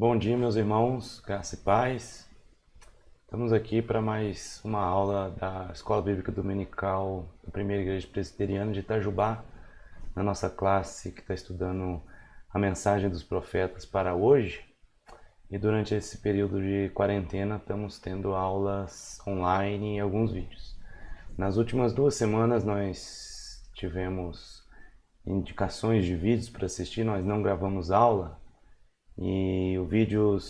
Bom dia, meus irmãos, graça e paz. Estamos aqui para mais uma aula da Escola Bíblica Dominical da Primeira Igreja Presbiteriana de Itajubá, na nossa classe que está estudando a mensagem dos profetas para hoje. E durante esse período de quarentena estamos tendo aulas online e alguns vídeos. Nas últimas 2 semanas nós tivemos indicações de vídeos para assistir, nós não gravamos aula. E o vídeo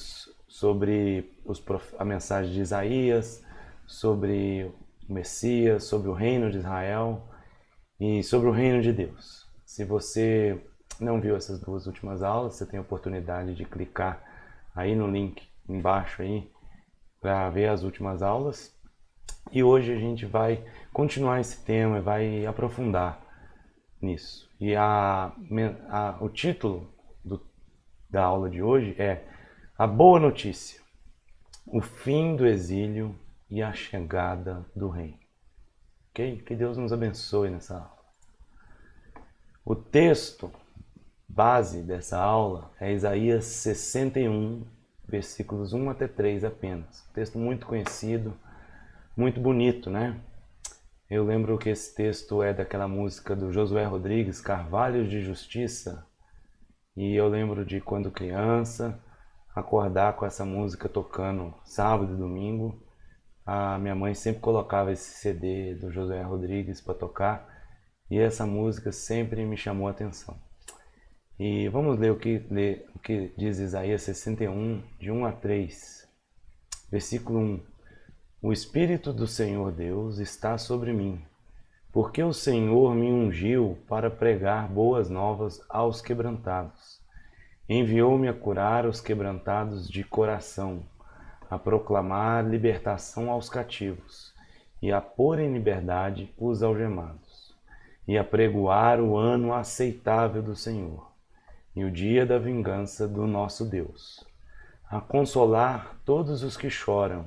sobre a mensagem de Isaías, sobre o Messias, sobre o reino de Israel e sobre o reino de Deus. Se você não viu essas duas últimas aulas, você tem a oportunidade de clicar aí no link embaixo aí para ver as últimas aulas. E hoje a gente vai continuar esse tema e vai aprofundar nisso. E o título da aula de hoje é A Boa Notícia, o fim do exílio e a chegada do reino. Ok? Que Deus nos abençoe nessa aula. O texto base dessa aula é Isaías 61, versículos 1 até 3 apenas. Texto muito conhecido, muito bonito, né? Eu lembro que esse texto é daquela música do Josué Rodrigues, Carvalhos de Justiça. E eu lembro de quando criança, acordar com essa música tocando sábado e domingo. A minha mãe sempre colocava esse CD do Josué Rodrigues para tocar e essa música sempre me chamou a atenção. E vamos ler o que diz Isaías 61, de 1 a 3. Versículo 1. O Espírito do Senhor Deus está sobre mim, porque o Senhor me ungiu para pregar boas novas aos quebrantados. Enviou-me a curar os quebrantados de coração, a proclamar libertação aos cativos, e a pôr em liberdade os algemados, e a pregoar o ano aceitável do Senhor, e o dia da vingança do nosso Deus, a consolar todos os que choram,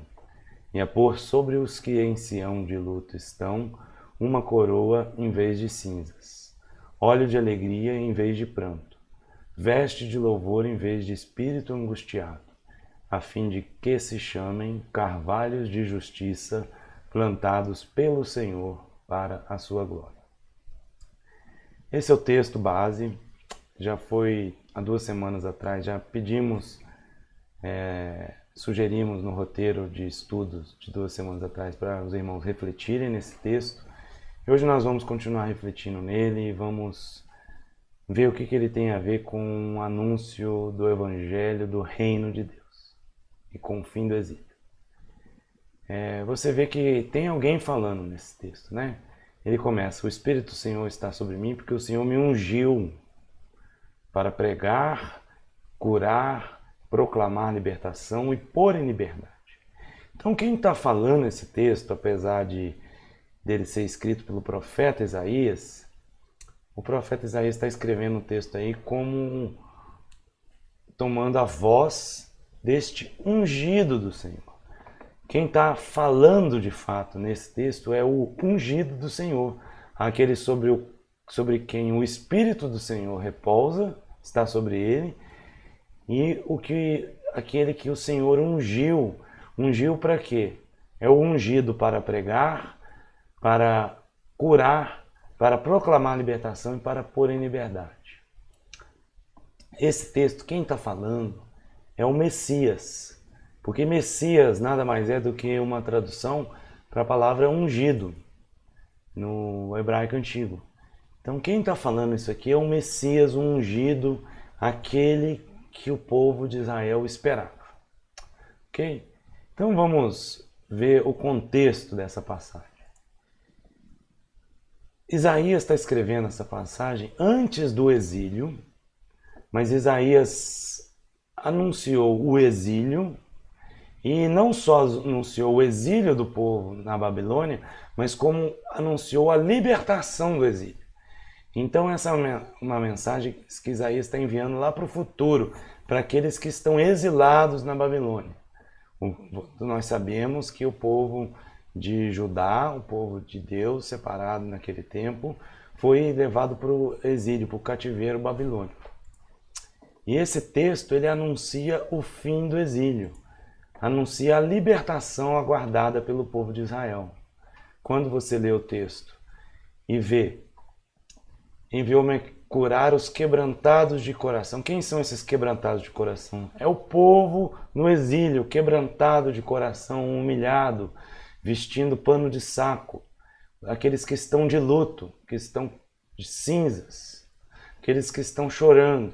e a pôr sobre os que em Sião de luto estão uma coroa em vez de cinzas, óleo de alegria em vez de pranto, veste de louvor em vez de espírito angustiado, a fim de que se chamem carvalhos de justiça plantados pelo Senhor para a sua glória. Esse é o texto base. Já foi há 2 semanas atrás, já pedimos, sugerimos no roteiro de estudos de 2 semanas atrás para os irmãos refletirem nesse texto. E hoje nós vamos continuar refletindo nele e vamos ver o que ele tem a ver com o anúncio do Evangelho do Reino de Deus e com o fim do exílio. Você vê que tem alguém falando nesse texto, né? Ele começa, o Espírito do Senhor está sobre mim porque o Senhor me ungiu para pregar, curar, proclamar libertação e pôr em liberdade. Então quem está falando esse texto, apesar dele ser escrito pelo profeta Isaías, o profeta Isaías está escrevendo o texto aí como tomando a voz deste ungido do Senhor. Quem está falando de fato nesse texto é o ungido do Senhor, aquele sobre quem o Espírito do Senhor repousa, está sobre ele, e aquele que o Senhor ungiu. Ungiu para quê? É o ungido para pregar, para curar, para proclamar libertação e para pôr em liberdade. Esse texto, quem está falando é o Messias, porque Messias nada mais é do que uma tradução para a palavra ungido no hebraico antigo. Então quem está falando isso aqui é o Messias, o ungido, aquele que o povo de Israel esperava. Ok? Então vamos ver o contexto dessa passagem. Isaías está escrevendo essa passagem antes do exílio, mas Isaías anunciou o exílio, e não só anunciou o exílio do povo na Babilônia, mas como anunciou a libertação do exílio. Então essa é uma mensagem que Isaías está enviando lá para o futuro, para aqueles que estão exilados na Babilônia. Nós sabemos que o povo de Judá, o povo de Deus, separado naquele tempo, foi levado para o exílio, para o cativeiro babilônico. E esse texto, ele anuncia o fim do exílio, anuncia a libertação aguardada pelo povo de Israel. Quando você lê o texto e vê, enviou-me curar os quebrantados de coração. Quem são esses quebrantados de coração? É o povo no exílio, quebrantado de coração, humilhado, vestindo pano de saco. Aqueles que estão de luto, que estão de cinzas, aqueles que estão chorando,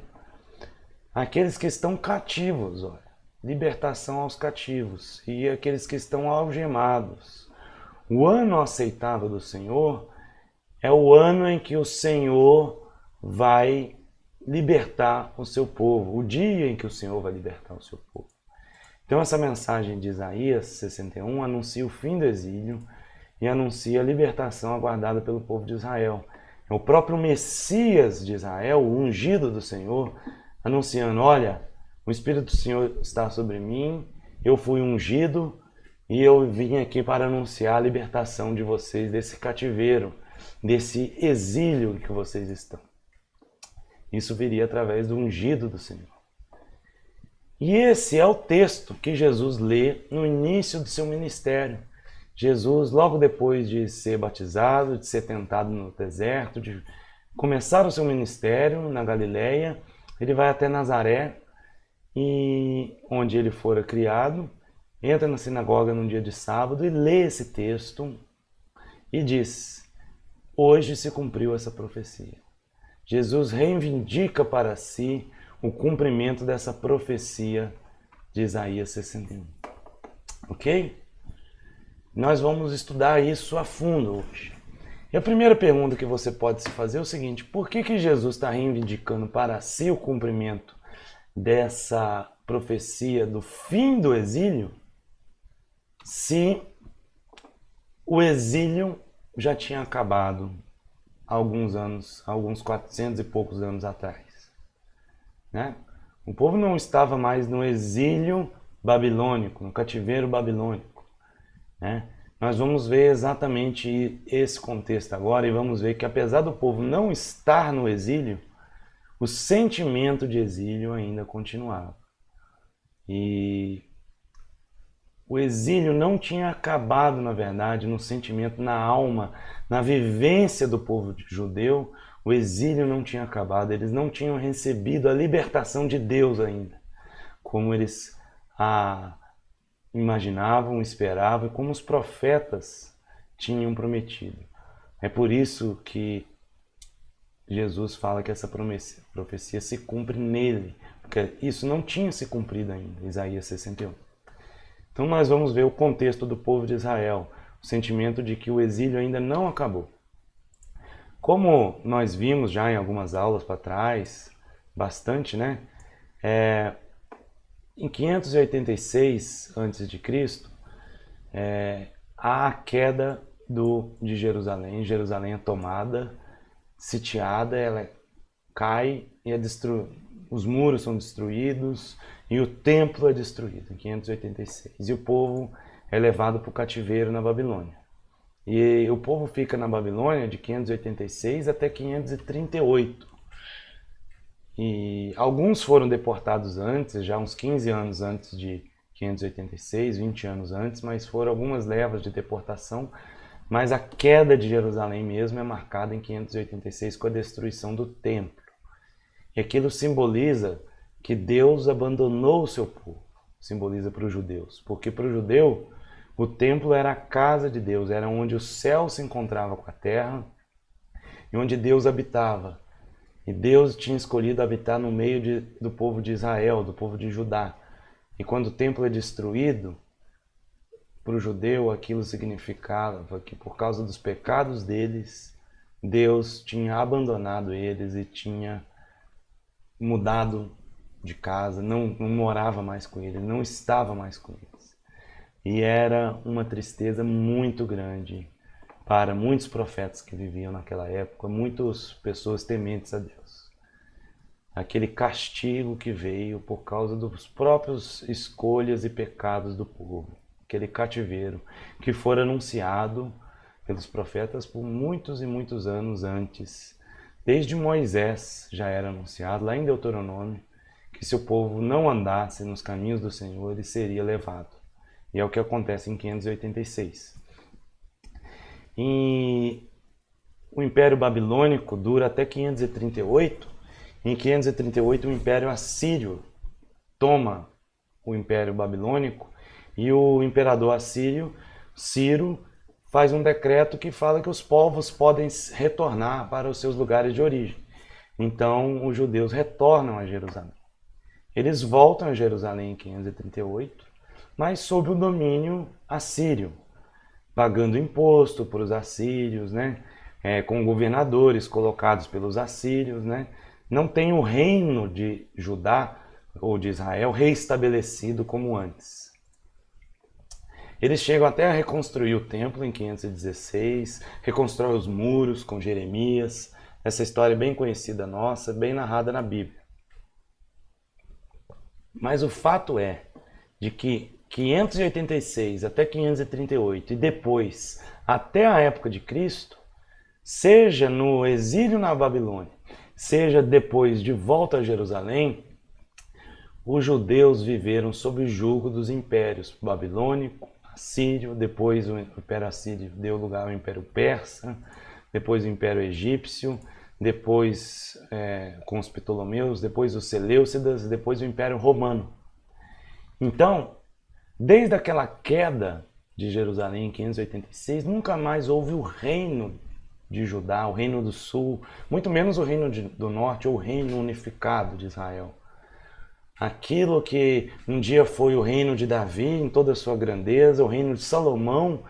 aqueles que estão cativos, olha, libertação aos cativos, e aqueles que estão algemados. O ano aceitável do Senhor é o ano em que o Senhor vai libertar o seu povo, o dia em que o Senhor vai libertar o seu povo. Então essa mensagem de Isaías 61 anuncia o fim do exílio e anuncia a libertação aguardada pelo povo de Israel. É o próprio Messias de Israel, o ungido do Senhor, anunciando, olha, o Espírito do Senhor está sobre mim, eu fui ungido e eu vim aqui para anunciar a libertação de vocês desse cativeiro, desse exílio que vocês estão. Isso viria através do ungido do Senhor. E esse é o texto que Jesus lê no início do seu ministério. Jesus, logo depois de ser batizado, de ser tentado no deserto, de começar o seu ministério na Galileia, ele vai até Nazaré, e onde ele fora criado, entra na sinagoga num dia de sábado e lê esse texto e diz: hoje se cumpriu essa profecia. Jesus reivindica para si o cumprimento dessa profecia de Isaías 61. Ok? Nós vamos estudar isso a fundo hoje. E a primeira pergunta que você pode se fazer é o seguinte: por que Jesus está reivindicando para si o cumprimento dessa profecia do fim do exílio, se o exílio já tinha acabado há alguns anos, alguns 400 e poucos anos atrás, né? O povo não estava mais no exílio babilônico, no cativeiro babilônico, né? Nós vamos ver exatamente esse contexto agora e vamos ver que, apesar do povo não estar no exílio, o sentimento de exílio ainda continuava. E o exílio não tinha acabado, na verdade, no sentimento, na alma, na vivência do povo judeu. O exílio não tinha acabado, eles não tinham recebido a libertação de Deus ainda, como eles imaginavam, esperavam e como os profetas tinham prometido. É por isso que Jesus fala que essa profecia se cumpre nele, porque isso não tinha se cumprido ainda, Isaías 61. Então nós vamos ver o contexto do povo de Israel, o sentimento de que o exílio ainda não acabou. Como nós vimos já em algumas aulas para trás, bastante, né? Em 586 a.C., há a queda de Jerusalém. Jerusalém é tomada, sitiada, ela cai e os muros são destruídos e o templo é destruído em 586. E o povo é levado para o cativeiro na Babilônia. E o povo fica na Babilônia de 586 até 538. E alguns foram deportados antes, já uns 15 anos antes de 586, 20 anos antes, mas foram algumas levas de deportação. Mas a queda de Jerusalém mesmo é marcada em 586 com a destruição do templo. E aquilo simboliza que Deus abandonou o seu povo, simboliza para os judeus. Porque para o judeu, o templo era a casa de Deus, era onde o céu se encontrava com a terra e onde Deus habitava. E Deus tinha escolhido habitar no meio do povo de Israel, do povo de Judá. E quando o templo é destruído, para o judeu aquilo significava que por causa dos pecados deles, Deus tinha abandonado eles e tinha mudado de casa, não morava mais com eles, não estava mais com eles. E era uma tristeza muito grande para muitos profetas que viviam naquela época, muitas pessoas tementes a Deus. Aquele castigo que veio por causa dos próprios escolhas e pecados do povo. Aquele cativeiro que foi anunciado pelos profetas por muitos e muitos anos antes. Desde Moisés já era anunciado, lá em Deuteronômio, que se o povo não andasse nos caminhos do Senhor, ele seria levado. E é o que acontece em 586. E o Império Babilônico dura até 538. Em 538, o Império Assírio toma o Império Babilônico e o imperador assírio, Ciro, faz um decreto que fala que os povos podem retornar para os seus lugares de origem. Então, os judeus retornam a Jerusalém. Eles voltam a Jerusalém em 538, mas sob o domínio assírio, pagando imposto para os assírios, né? Com governadores colocados pelos assírios, né? Não tem o reino de Judá ou de Israel reestabelecido como antes. Eles chegam até a reconstruir o templo em 516, reconstrói os muros com Jeremias. Essa história é bem conhecida nossa, bem narrada na Bíblia. Mas o fato é de que 586 até 538 e depois até a época de Cristo, seja no exílio na Babilônia, seja depois de volta a Jerusalém, os judeus viveram sob o jugo dos impérios babilônico, assírio, depois o Império Assírio deu lugar ao Império Persa, depois o Império Egípcio, depois com os Ptolomeus, depois os Seleucidas, depois o Império Romano. Então, desde aquela queda de Jerusalém em 586, nunca mais houve o reino de Judá, o reino do sul, muito menos o reino do norte, ou o reino unificado de Israel. Aquilo que um dia foi o reino de Davi em toda a sua grandeza, o reino de Salomão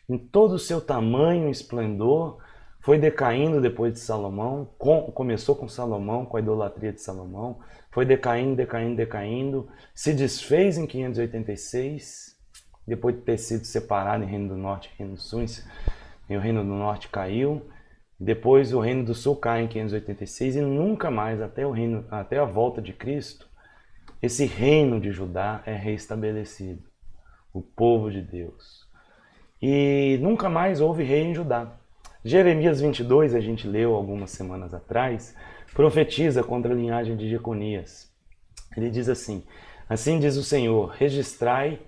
em todo o seu tamanho e esplendor, foi decaindo depois de Salomão, começou com Salomão, com a idolatria de Salomão, foi decaindo, decaindo, decaindo, se desfez em 586, depois de ter sido separado em Reino do Norte e Reino do Sul, e o Reino do Norte caiu, depois o Reino do Sul cai em 586 e nunca mais, até a volta de Cristo, esse reino de Judá é reestabelecido, o povo de Deus. E nunca mais houve rei em Judá. Jeremias 22, a gente leu algumas semanas atrás, profetiza contra a linhagem de Jeconias. Ele diz assim: assim diz o Senhor, registrai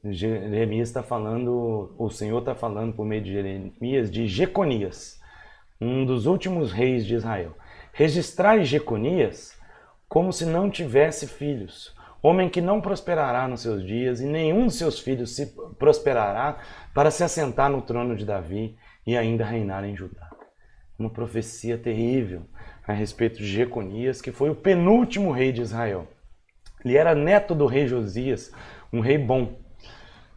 Jeremias está falando, o Senhor está falando por meio de Jeremias, de Jeconias, um dos últimos reis de Israel. Registrai Jeconias como se não tivesse filhos, homem que não prosperará nos seus dias, e nenhum de seus filhos se prosperará para se assentar no trono de Davi e ainda reinar em Judá. Uma profecia terrível a respeito de Jeconias, que foi o penúltimo rei de Israel. Ele era neto do rei Josias, um rei bom.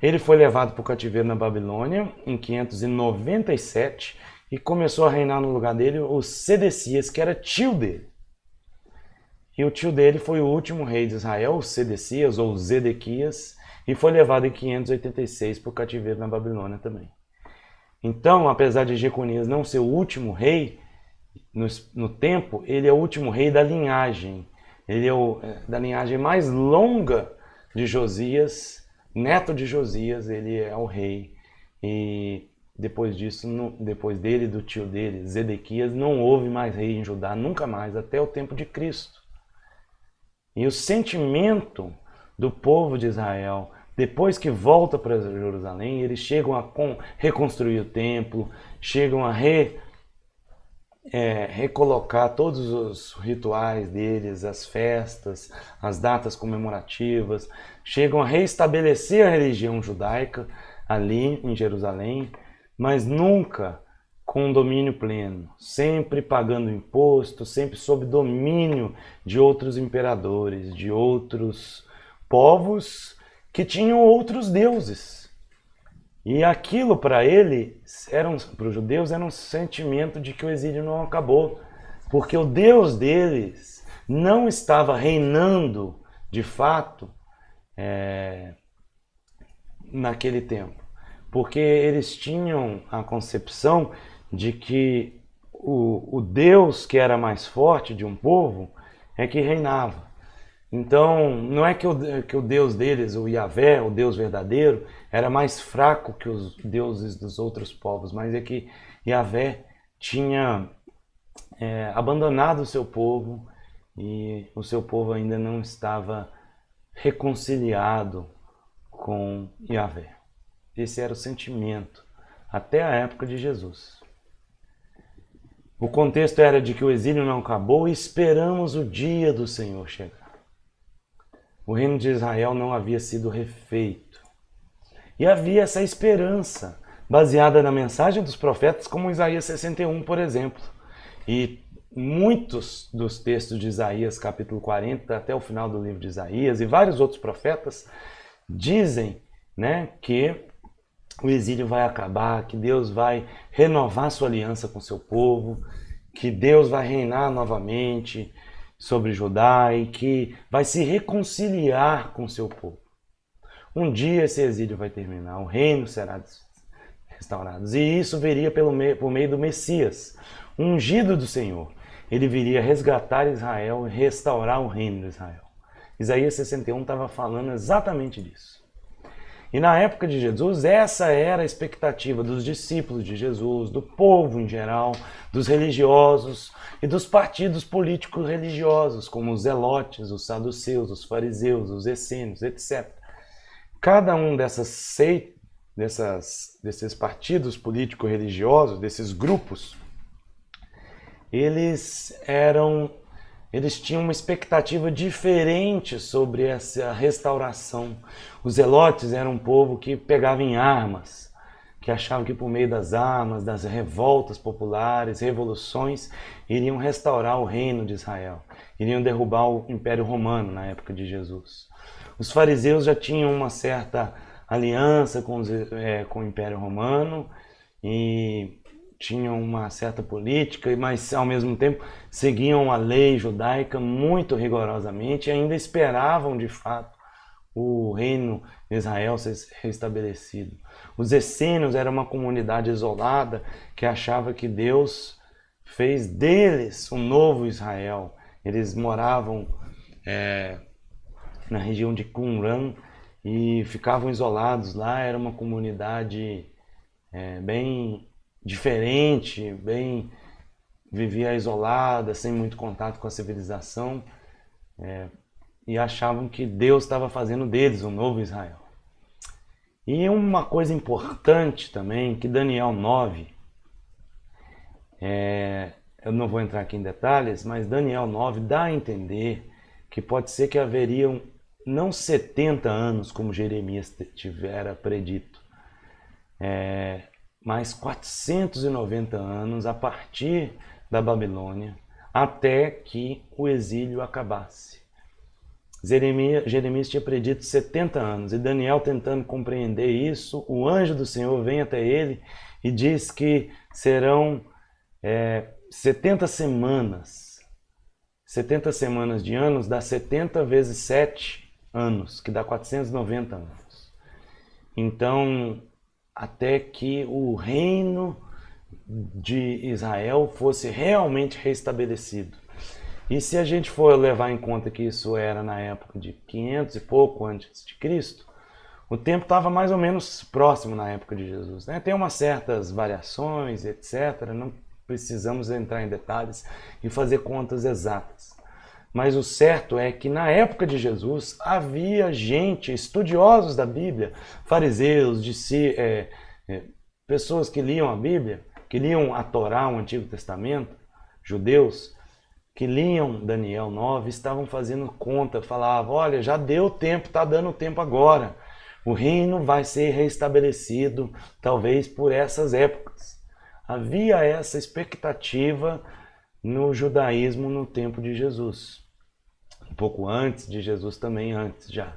Ele foi levado para o cativeiro na Babilônia em 597 e começou a reinar no lugar dele o Sedecias, que era tio dele. E o tio dele foi o último rei de Israel, o Sedecias ou Zedequias, e foi levado em 586 para o cativeiro na Babilônia também. Então, apesar de Jeconias não ser o último rei no tempo, ele é o último rei da linhagem. Ele é da linhagem mais longa de Josias, neto de Josias, ele é o rei. E depois disso, depois dele, do tio dele, Zedequias, não houve mais rei em Judá, nunca mais, até o tempo de Cristo. E o sentimento do povo de Israel, depois que volta para Jerusalém, eles chegam a reconstruir o templo, chegam a recolocar todos os rituais deles, as festas, as datas comemorativas, chegam a reestabelecer a religião judaica ali em Jerusalém, mas nunca com domínio pleno, sempre pagando imposto, sempre sob domínio de outros imperadores, de outros povos que tinham outros deuses. E aquilo para para os judeus, era um sentimento de que o exílio não acabou, porque o Deus deles não estava reinando de fato naquele tempo, porque eles tinham a concepção de que o Deus que era mais forte de um povo é que reinava. Então, não é que o Deus deles, o Yahvé, o Deus verdadeiro, era mais fraco que os deuses dos outros povos, mas é que Yahvé tinha abandonado o seu povo e o seu povo ainda não estava reconciliado com Yahvé. Esse era o sentimento até a época de Jesus. O contexto era de que o exílio não acabou e esperamos o dia do Senhor chegar. O reino de Israel não havia sido refeito. E havia essa esperança, baseada na mensagem dos profetas, como Isaías 61, por exemplo. E muitos dos textos de Isaías, capítulo 40, até o final do livro de Isaías, e vários outros profetas, dizem, né, que o exílio vai acabar, que Deus vai renovar sua aliança com seu povo, que Deus vai reinar novamente sobre Judá e que vai se reconciliar com seu povo. Um dia esse exílio vai terminar, o reino será restaurado. E isso viria por meio do Messias, o ungido do Senhor. Ele viria resgatar Israel e restaurar o reino de Israel. Isaías 61 estava falando exatamente disso. E na época de Jesus, essa era a expectativa dos discípulos de Jesus, do povo em geral, dos religiosos e dos partidos políticos religiosos, como os zelotes, os saduceus, os fariseus, os essênios, etc. Cada um desses partidos políticos religiosos, desses grupos, eles tinham uma expectativa diferente sobre essa restauração. Os zelotes eram um povo que pegava em armas, que achavam que por meio das armas, das revoltas populares, revoluções, iriam restaurar o reino de Israel, iriam derrubar o Império Romano na época de Jesus. Os fariseus já tinham uma certa aliança com o Império Romano e tinham uma certa política, mas ao mesmo tempo seguiam a lei judaica muito rigorosamente e ainda esperavam de fato o reino de Israel ser restabelecido. Os essênios eram uma comunidade isolada que achava que Deus fez deles um novo Israel. Eles moravam na região de Qumran e ficavam isolados lá. Era uma comunidade bem diferente, vivia isolada, sem muito contato com a civilização, e achavam que Deus estava fazendo deles um novo Israel. E uma coisa importante também, que Daniel 9, eu não vou entrar aqui em detalhes, mas Daniel 9 dá a entender que pode ser que haveriam não 70 anos, como Jeremias tivera predito, mais 490 anos a partir da Babilônia, até que o exílio acabasse. Jeremias tinha predito 70 anos, e Daniel, tentando compreender isso, o anjo do Senhor vem até ele e diz que serão 70 semanas. 70 semanas de anos dá 70 vezes 7 anos, que dá 490 anos. Então, até que o reino de Israel fosse realmente restabelecido. E se a gente for levar em conta que isso era na época de 500 e pouco antes de Cristo, o tempo estava mais ou menos próximo na época de Jesus, né? Tem umas certas variações, etc. Não precisamos entrar em detalhes e fazer contas exatas. Mas o certo é que na época de Jesus havia gente, estudiosos da Bíblia, fariseus, pessoas que liam a Bíblia, que liam a Torá, o Antigo Testamento, judeus, que liam Daniel 9, estavam fazendo conta, falavam, olha, já deu tempo, está dando tempo agora. O reino vai ser restabelecido, talvez por essas épocas. Havia essa expectativa no judaísmo no tempo de Jesus. Um pouco antes de Jesus, também antes já.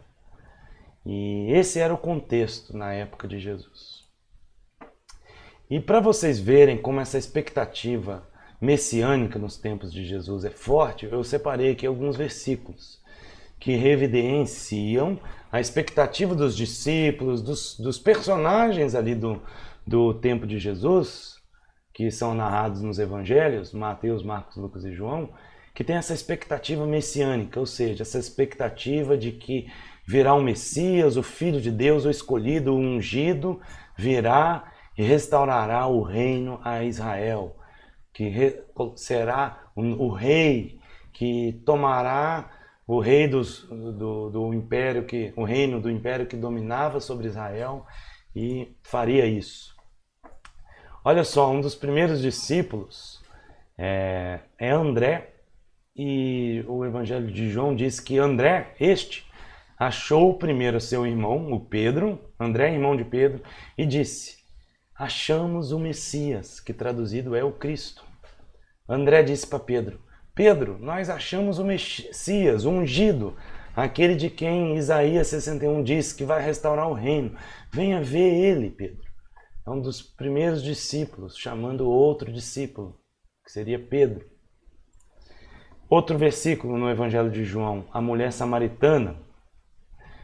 E esse era o contexto na época de Jesus. E para vocês verem como essa expectativa messiânica nos tempos de Jesus é forte, eu separei aqui alguns versículos que evidenciam a expectativa dos discípulos, dos personagens ali do tempo de Jesus, que são narrados nos evangelhos, Mateus, Marcos, Lucas e João, que tem essa expectativa messiânica, ou seja, essa expectativa de que virá o Messias, o Filho de Deus, o escolhido, o ungido, virá e restaurará o reino a Israel, que será o rei que tomará o rei do império, o reino do império que dominava sobre Israel e faria isso. Olha só, um dos primeiros discípulos é André, e o Evangelho de João diz que André, achou primeiro seu irmão, o Pedro, André, irmão de Pedro, e disse: achamos o Messias, que traduzido é o Cristo. André disse para Pedro: Pedro, nós achamos o Messias, o ungido, aquele de quem Isaías 61 diz que vai restaurar o reino. Venha ver ele, Pedro. É um dos primeiros discípulos, chamando outro discípulo, que seria Pedro. Outro versículo no Evangelho de João, a mulher samaritana.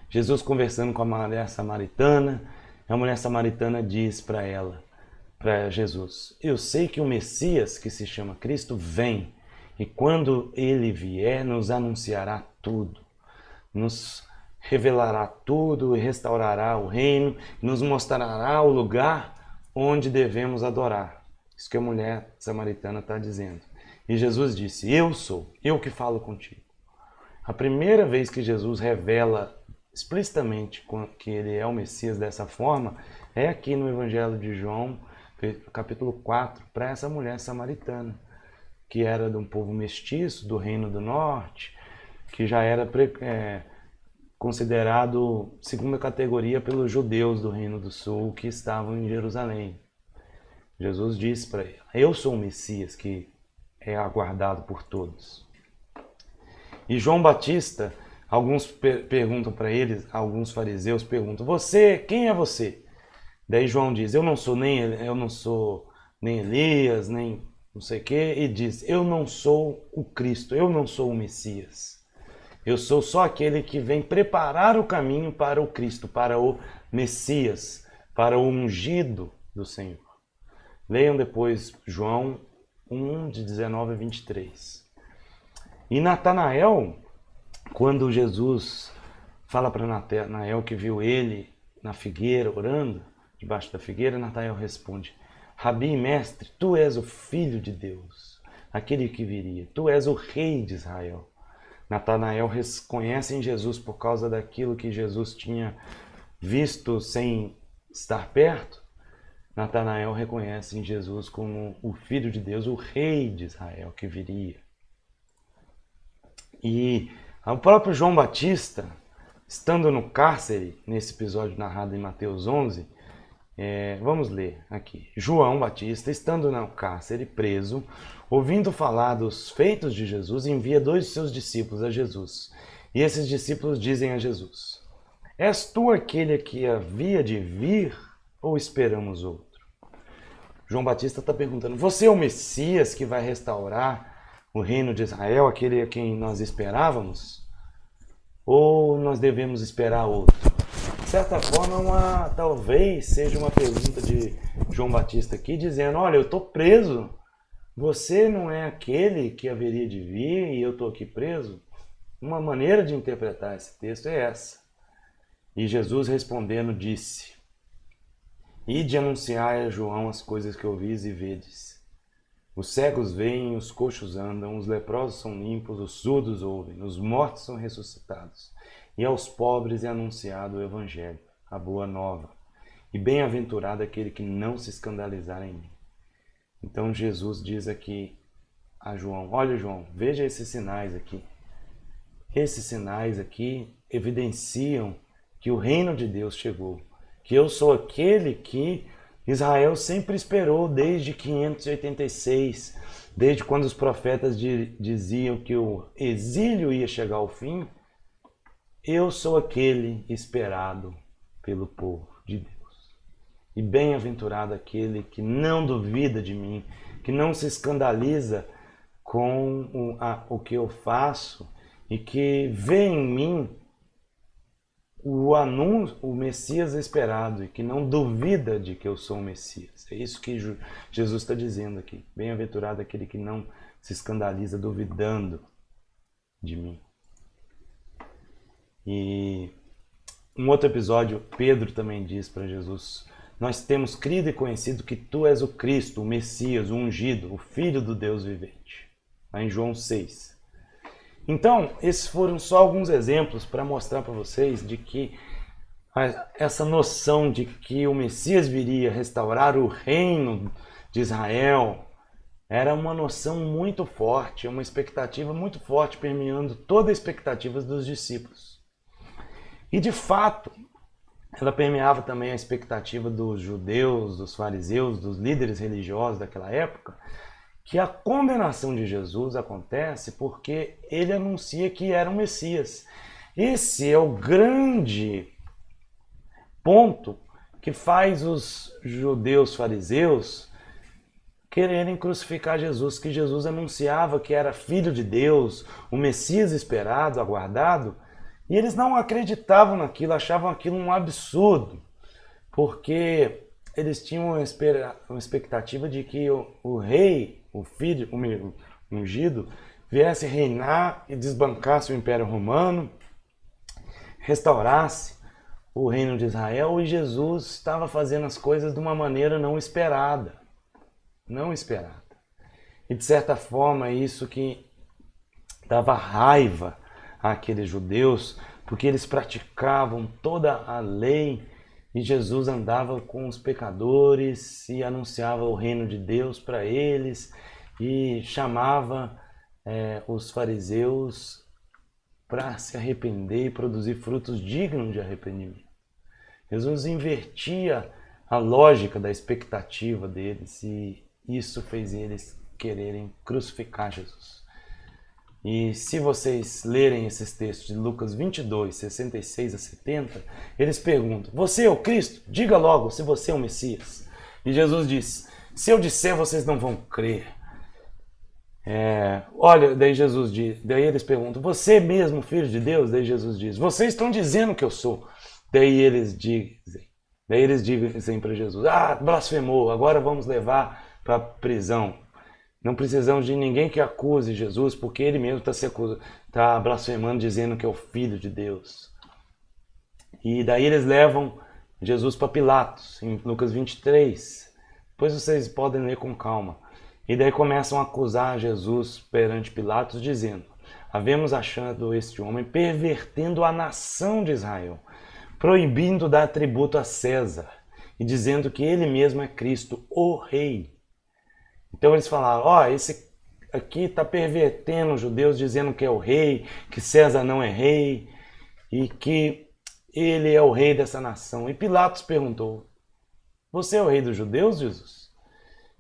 Jesus conversando com a mulher samaritana, a mulher samaritana diz para Jesus: eu sei que o Messias, que se chama Cristo, vem, e quando ele vier, nos anunciará tudo, nos revelará tudo e restaurará o reino, nos mostrará o lugar onde devemos adorar. Isso que a mulher samaritana está dizendo. E Jesus disse: eu sou, eu que falo contigo. A primeira vez que Jesus revela explicitamente que ele é o Messias dessa forma é aqui no Evangelho de João, capítulo 4, para essa mulher samaritana, que era de um povo mestiço, do Reino do Norte, que já era considerado segunda categoria pelos judeus do Reino do Sul que estavam em Jerusalém. Jesus disse para ele: eu sou o Messias que é aguardado por todos. E João Batista, alguns perguntam para ele, alguns fariseus perguntam: você, quem é você? Daí João diz: eu não sou nem Elias, nem não sei o quê, e diz: eu não sou o Cristo, eu não sou o Messias. Eu sou só aquele que vem preparar o caminho para o Cristo, para o Messias, para o ungido do Senhor. Leiam depois João 1, de 19 a 23. E Natanael, quando Jesus fala para Natanael que viu ele na figueira, orando, debaixo da figueira, Natanael responde: Rabi, mestre, tu és o Filho de Deus, aquele que viria, tu és o Rei de Israel. Natanael reconhece em Jesus por causa daquilo que Jesus tinha visto sem estar perto. Natanael reconhece em Jesus como o Filho de Deus, o Rei de Israel que viria. E o próprio João Batista, estando no cárcere, nesse episódio narrado em Mateus 11, vamos ler aqui. João Batista, estando no cárcere, preso, ouvindo falar dos feitos de Jesus, envia 2 de seus discípulos a Jesus. E esses discípulos dizem a Jesus: és tu aquele que havia de vir ou esperamos outro? João Batista está perguntando: você é o Messias que vai restaurar o reino de Israel, aquele a quem nós esperávamos? Ou nós devemos esperar outro? De certa forma, talvez seja uma pergunta de João Batista aqui, dizendo: olha, eu estou preso, você não é aquele que haveria de vir e eu estou aqui preso? Uma maneira de interpretar esse texto é essa. E Jesus respondendo disse: ide anunciai a João as coisas que ouvis e vedes. Os cegos veem, os coxos andam, os leprosos são limpos, os surdos ouvem, os mortos são ressuscitados. E aos pobres é anunciado o Evangelho, a boa nova. E bem-aventurado aquele que não se escandalizar em mim. Então Jesus diz aqui a João: olha, João, veja esses sinais aqui. Esses sinais aqui evidenciam que o reino de Deus chegou. Que eu sou aquele que Israel sempre esperou desde 586, desde quando os profetas diziam que o exílio ia chegar ao fim. Eu sou aquele esperado pelo povo de Deus. E bem-aventurado aquele que não duvida de mim, que não se escandaliza com o que eu faço e que vê em mim o anúncio, o Messias esperado, e que não duvida de que eu sou o Messias. É isso que Jesus está dizendo aqui. Bem-aventurado aquele que não se escandaliza duvidando de mim. E um outro episódio, Pedro também diz para Jesus: nós temos crido e conhecido que tu és o Cristo, o Messias, o ungido, o Filho do Deus vivente. Lá em João 6. Então, esses foram só alguns exemplos para mostrar para vocês de que essa noção de que o Messias viria restaurar o reino de Israel era uma noção muito forte, uma expectativa muito forte, permeando toda a expectativa dos discípulos. E de fato, ela permeava também a expectativa dos judeus, dos fariseus, dos líderes religiosos daquela época, que a condenação de Jesus acontece porque ele anuncia que era o Messias. Esse é o grande ponto que faz os judeus fariseus quererem crucificar Jesus, que Jesus anunciava que era filho de Deus, o Messias esperado, aguardado, e eles não acreditavam naquilo, achavam aquilo um absurdo, porque eles tinham uma expectativa de que o rei, o filho, o ungido, viesse reinar e desbancasse o Império Romano, restaurasse o reino de Israel, e Jesus estava fazendo as coisas de uma maneira não esperada. Não esperada. E de certa forma isso que dava raiva àqueles judeus, porque eles praticavam toda a lei e Jesus andava com os pecadores e anunciava o reino de Deus para eles e chamava os fariseus para se arrepender e produzir frutos dignos de arrependimento. Jesus invertia a lógica da expectativa deles e isso fez eles quererem crucificar Jesus. E se vocês lerem esses textos de Lucas 22, 66 a 70, eles perguntam: você é o Cristo? Diga logo se você é o Messias. E Jesus diz: se eu disser, vocês não vão crer. Olha, daí eles perguntam: você é mesmo filho de Deus? Daí Jesus diz: vocês estão dizendo que eu sou. Daí eles dizem para Jesus: blasfemou, agora vamos levar para a prisão. Não precisamos de ninguém que acuse Jesus, porque ele mesmo está blasfemando, dizendo que é o Filho de Deus. E daí eles levam Jesus para Pilatos, em Lucas 23. Depois vocês podem ler com calma. E daí começam a acusar Jesus perante Pilatos, dizendo: havemos achado este homem pervertendo a nação de Israel, proibindo dar tributo a César e dizendo que ele mesmo é Cristo, o Rei. Então eles falaram: esse aqui está pervertendo os judeus, dizendo que é o rei, que César não é rei e que ele é o rei dessa nação. E Pilatos perguntou: você é o rei dos judeus, Jesus?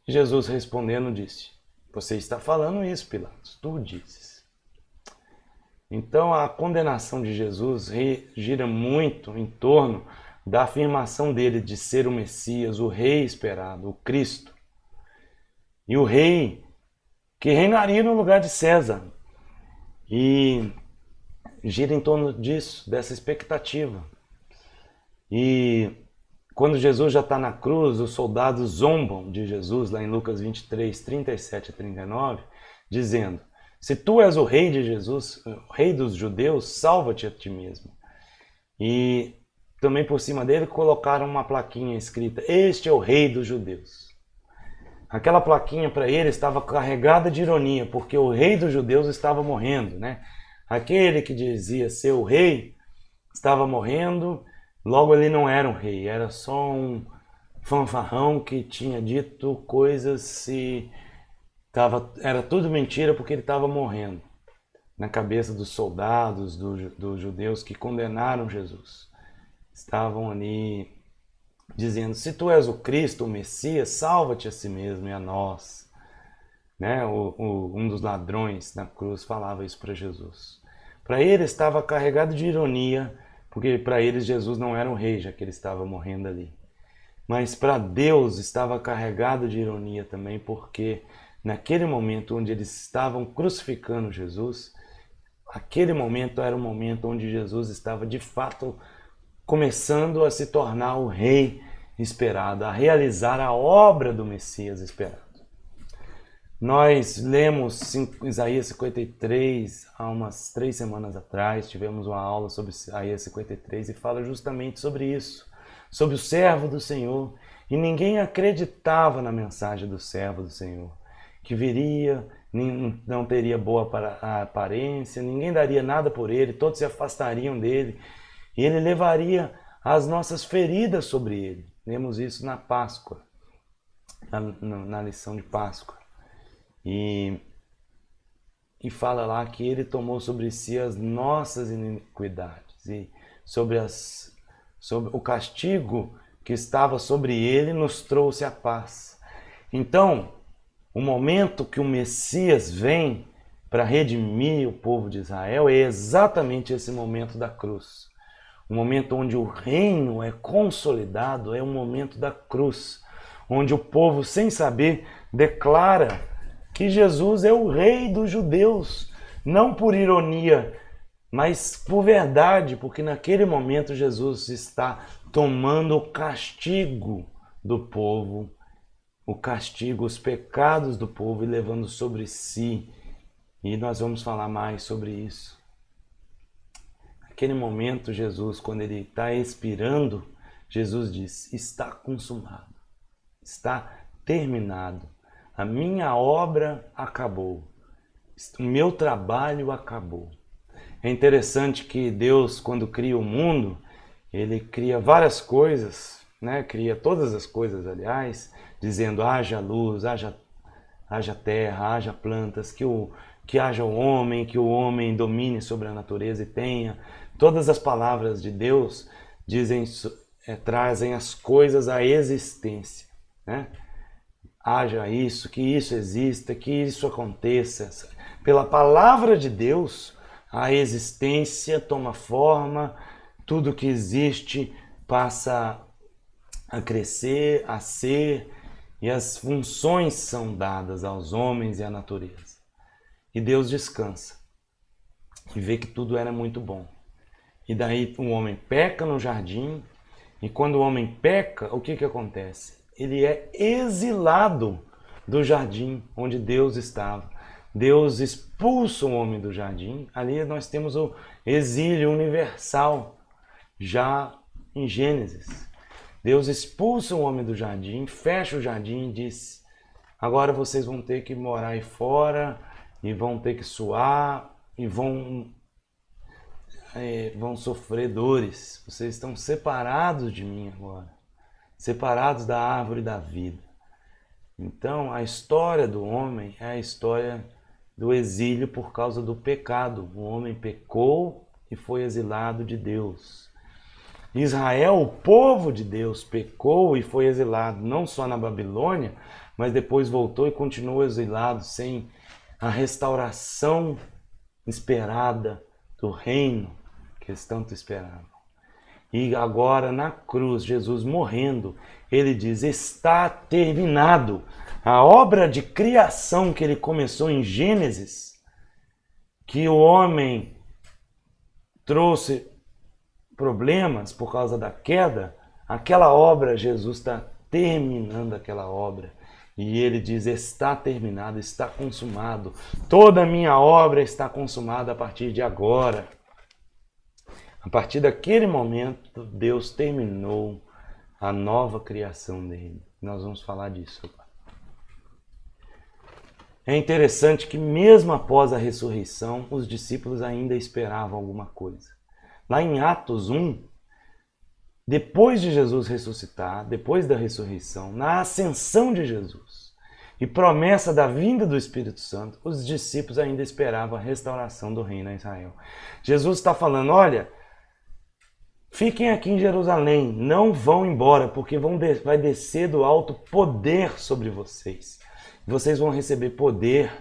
E Jesus respondendo disse: você está falando isso, Pilatos, tu dizes. Então a condenação de Jesus gira muito em torno da afirmação dele de ser o Messias, o rei esperado, o Cristo. E o rei que reinaria no lugar de César. E gira em torno disso, dessa expectativa. E quando Jesus já está na cruz, os soldados zombam de Jesus, lá em Lucas 23, 37 a 39, dizendo: se tu és o rei de Jesus, o rei dos judeus, salva-te a ti mesmo. E também por cima dele colocaram uma plaquinha escrita: este é o rei dos judeus. Aquela plaquinha para ele estava carregada de ironia, porque o rei dos judeus estava morrendo, né? Aquele que dizia ser o rei estava morrendo, logo ele não era um rei, era só um fanfarrão que tinha dito coisas e era tudo mentira porque ele estava morrendo. Na cabeça dos soldados, dos judeus que condenaram Jesus. Estavam ali dizendo: se tu és o Cristo, o Messias, salva-te a si mesmo e a nós. Né? Um dos ladrões na cruz falava isso para Jesus. Para ele estava carregado de ironia, porque para eles Jesus não era um rei, já que ele estava morrendo ali. Mas para Deus estava carregado de ironia também, porque naquele momento onde eles estavam crucificando Jesus, aquele momento era o momento onde Jesus estava de fato começando a se tornar o rei esperado, a realizar a obra do Messias esperado. Nós lemos Isaías 53 há umas 3 semanas atrás, tivemos uma aula sobre Isaías 53 e fala justamente sobre isso, sobre o servo do Senhor. E ninguém acreditava na mensagem do servo do Senhor, que viria, não teria boa aparência, ninguém daria nada por ele, todos se afastariam dele, e ele levaria as nossas feridas sobre ele. Vemos isso na Páscoa, na lição de Páscoa. E fala lá que ele tomou sobre si as nossas iniquidades, e sobre o castigo que estava sobre ele nos trouxe a paz. Então, o momento que o Messias vem para redimir o povo de Israel é exatamente esse momento da cruz. O momento onde o reino é consolidado é o momento da cruz, onde o povo, sem saber, declara que Jesus é o rei dos judeus, não por ironia, mas por verdade, porque naquele momento Jesus está tomando o castigo do povo, o castigo, os pecados do povo e levando sobre si. E nós vamos falar mais sobre isso. Naquele momento, Jesus, quando ele está expirando, Jesus diz: está consumado, está terminado. A minha obra acabou, o meu trabalho acabou. É interessante que Deus, quando cria o mundo, ele cria várias coisas, né? Cria todas as coisas, aliás, dizendo: haja luz, haja terra, haja plantas, que haja o homem, que o homem domine sobre a natureza e tenha. Todas as palavras de Deus trazem as coisas à existência, né? Haja isso, que isso exista, que isso aconteça. Pela palavra de Deus, a existência toma forma, tudo que existe passa a crescer, a ser, e as funções são dadas aos homens e à natureza. E Deus descansa e vê que tudo era muito bom. E daí o homem peca no jardim, e quando o homem peca, o que acontece? Ele é exilado do jardim onde Deus estava. Deus expulsa o homem do jardim. Ali nós temos o exílio universal, já em Gênesis. Deus expulsa o homem do jardim, fecha o jardim e diz: agora vocês vão ter que morar aí fora, e vão ter que suar, e vão sofrer dores. Vocês estão separados de mim agora, separados da árvore da vida. Então, a história do homem é a história do exílio por causa do pecado. O homem pecou e foi exilado de Deus. Israel, o povo de Deus, pecou e foi exilado não só na Babilônia, mas depois voltou e continuou exilado sem a restauração esperada do reino que eles tanto esperavam. E agora na cruz, Jesus morrendo, ele diz: está terminado. A obra de criação que ele começou em Gênesis, que o homem trouxe problemas por causa da queda, aquela obra, Jesus está terminando aquela obra. E ele diz: está terminado, está consumado. Toda a minha obra está consumada a partir de agora. A partir daquele momento, Deus terminou a nova criação dele. Nós vamos falar disso agora. É interessante que mesmo após a ressurreição, os discípulos ainda esperavam alguma coisa. Lá em Atos 1, depois de Jesus ressuscitar, depois da ressurreição, na ascensão de Jesus e promessa da vinda do Espírito Santo, os discípulos ainda esperavam a restauração do reino a Israel. Jesus está falando: olha, fiquem aqui em Jerusalém, não vão embora, porque vai descer do alto poder sobre vocês. Vocês vão receber poder,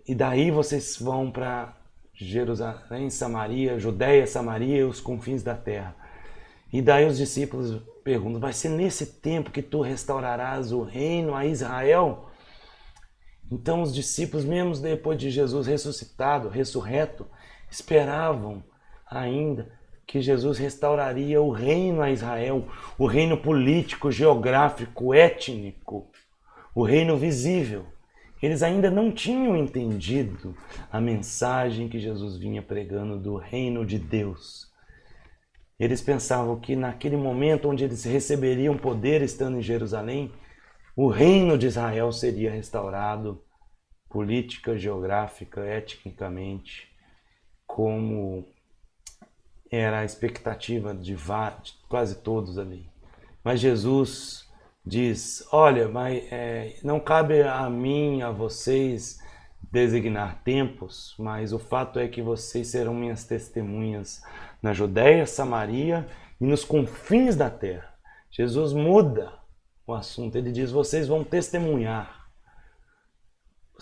e daí vocês vão para Jerusalém, Samaria, Judéia, Samaria e os confins da terra. E daí os discípulos perguntam: vai ser nesse tempo que tu restaurarás o reino a Israel? Então os discípulos, mesmo depois de Jesus ressuscitado, ressurreto, esperavam ainda que Jesus restauraria o reino a Israel, o reino político, geográfico, étnico, o reino visível. Eles ainda não tinham entendido a mensagem que Jesus vinha pregando do reino de Deus. Eles pensavam que naquele momento onde eles receberiam poder estando em Jerusalém, o reino de Israel seria restaurado política, geográfica, etnicamente, como era a expectativa de quase todos ali. Mas Jesus diz, olha, mas não cabe a mim, a vocês, designar tempos, mas o fato é que vocês serão minhas testemunhas na Judéia, Samaria e nos confins da terra. Jesus muda o assunto, ele diz, vocês vão testemunhar.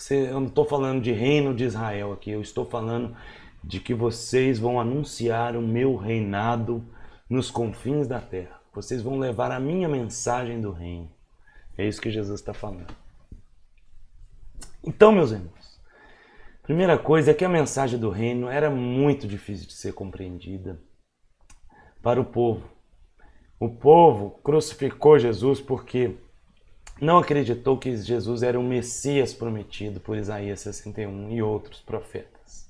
Eu não estou falando de reino de Israel aqui, eu estou falando de que vocês vão anunciar o meu reinado nos confins da terra. Vocês vão levar a minha mensagem do reino. É isso que Jesus está falando. Então, meus irmãos, a primeira coisa é que a mensagem do reino era muito difícil de ser compreendida para o povo. O povo crucificou Jesus porque não acreditou que Jesus era o Messias prometido por Isaías 61 e outros profetas.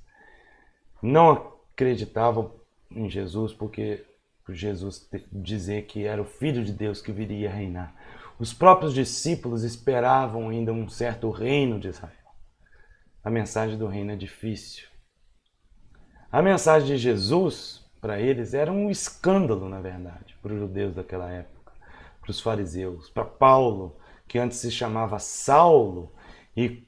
Não acreditavam em Jesus porque Jesus dizer que era o Filho de Deus que viria reinar. Os próprios discípulos esperavam ainda um certo reino de Israel. A mensagem do reino é difícil. A mensagem de Jesus, para eles, era um escândalo, na verdade, para os judeus daquela época, para os fariseus, para Paulo, que antes se chamava Saulo e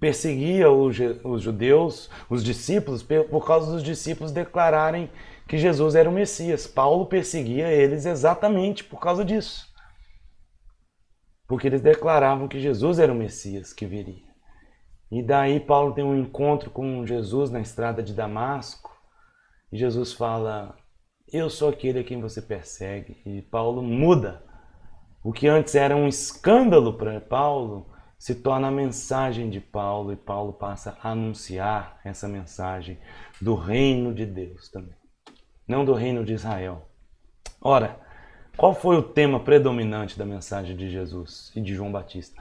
perseguia os judeus, os discípulos, por causa dos discípulos declararem que Jesus era o Messias. Paulo perseguia eles exatamente por causa disso. Porque eles declaravam que Jesus era o Messias que viria. E daí Paulo tem um encontro com Jesus na estrada de Damasco. E Jesus fala, eu sou aquele a quem você persegue. E Paulo muda. O que antes era um escândalo para Paulo se torna a mensagem de Paulo e Paulo passa a anunciar essa mensagem do reino de Deus também, não do reino de Israel. Ora, qual foi o tema predominante da mensagem de Jesus e de João Batista?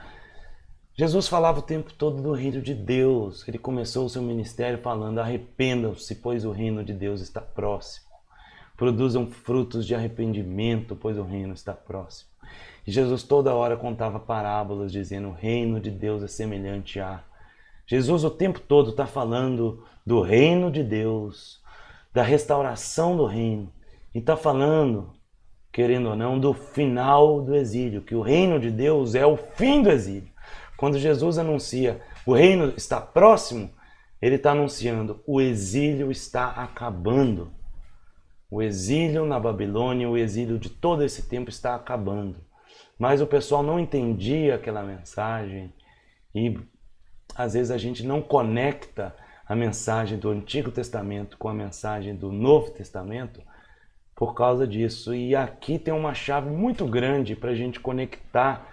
Jesus falava o tempo todo do reino de Deus. Ele começou o seu ministério falando, arrependam-se, pois o reino de Deus está próximo. Produzam frutos de arrependimento, pois o reino está próximo. E Jesus toda hora contava parábolas dizendo o reino de Deus é semelhante a... Jesus o tempo todo está falando do reino de Deus, da restauração do reino. E está falando, querendo ou não, do final do exílio, que o reino de Deus é o fim do exílio. Quando Jesus anuncia o reino está próximo, ele está anunciando o exílio está acabando. O exílio na Babilônia, o exílio de todo esse tempo está acabando. Mas o pessoal não entendia aquela mensagem e às vezes a gente não conecta a mensagem do Antigo Testamento com a mensagem do Novo Testamento por causa disso. E aqui tem uma chave muito grande para a gente conectar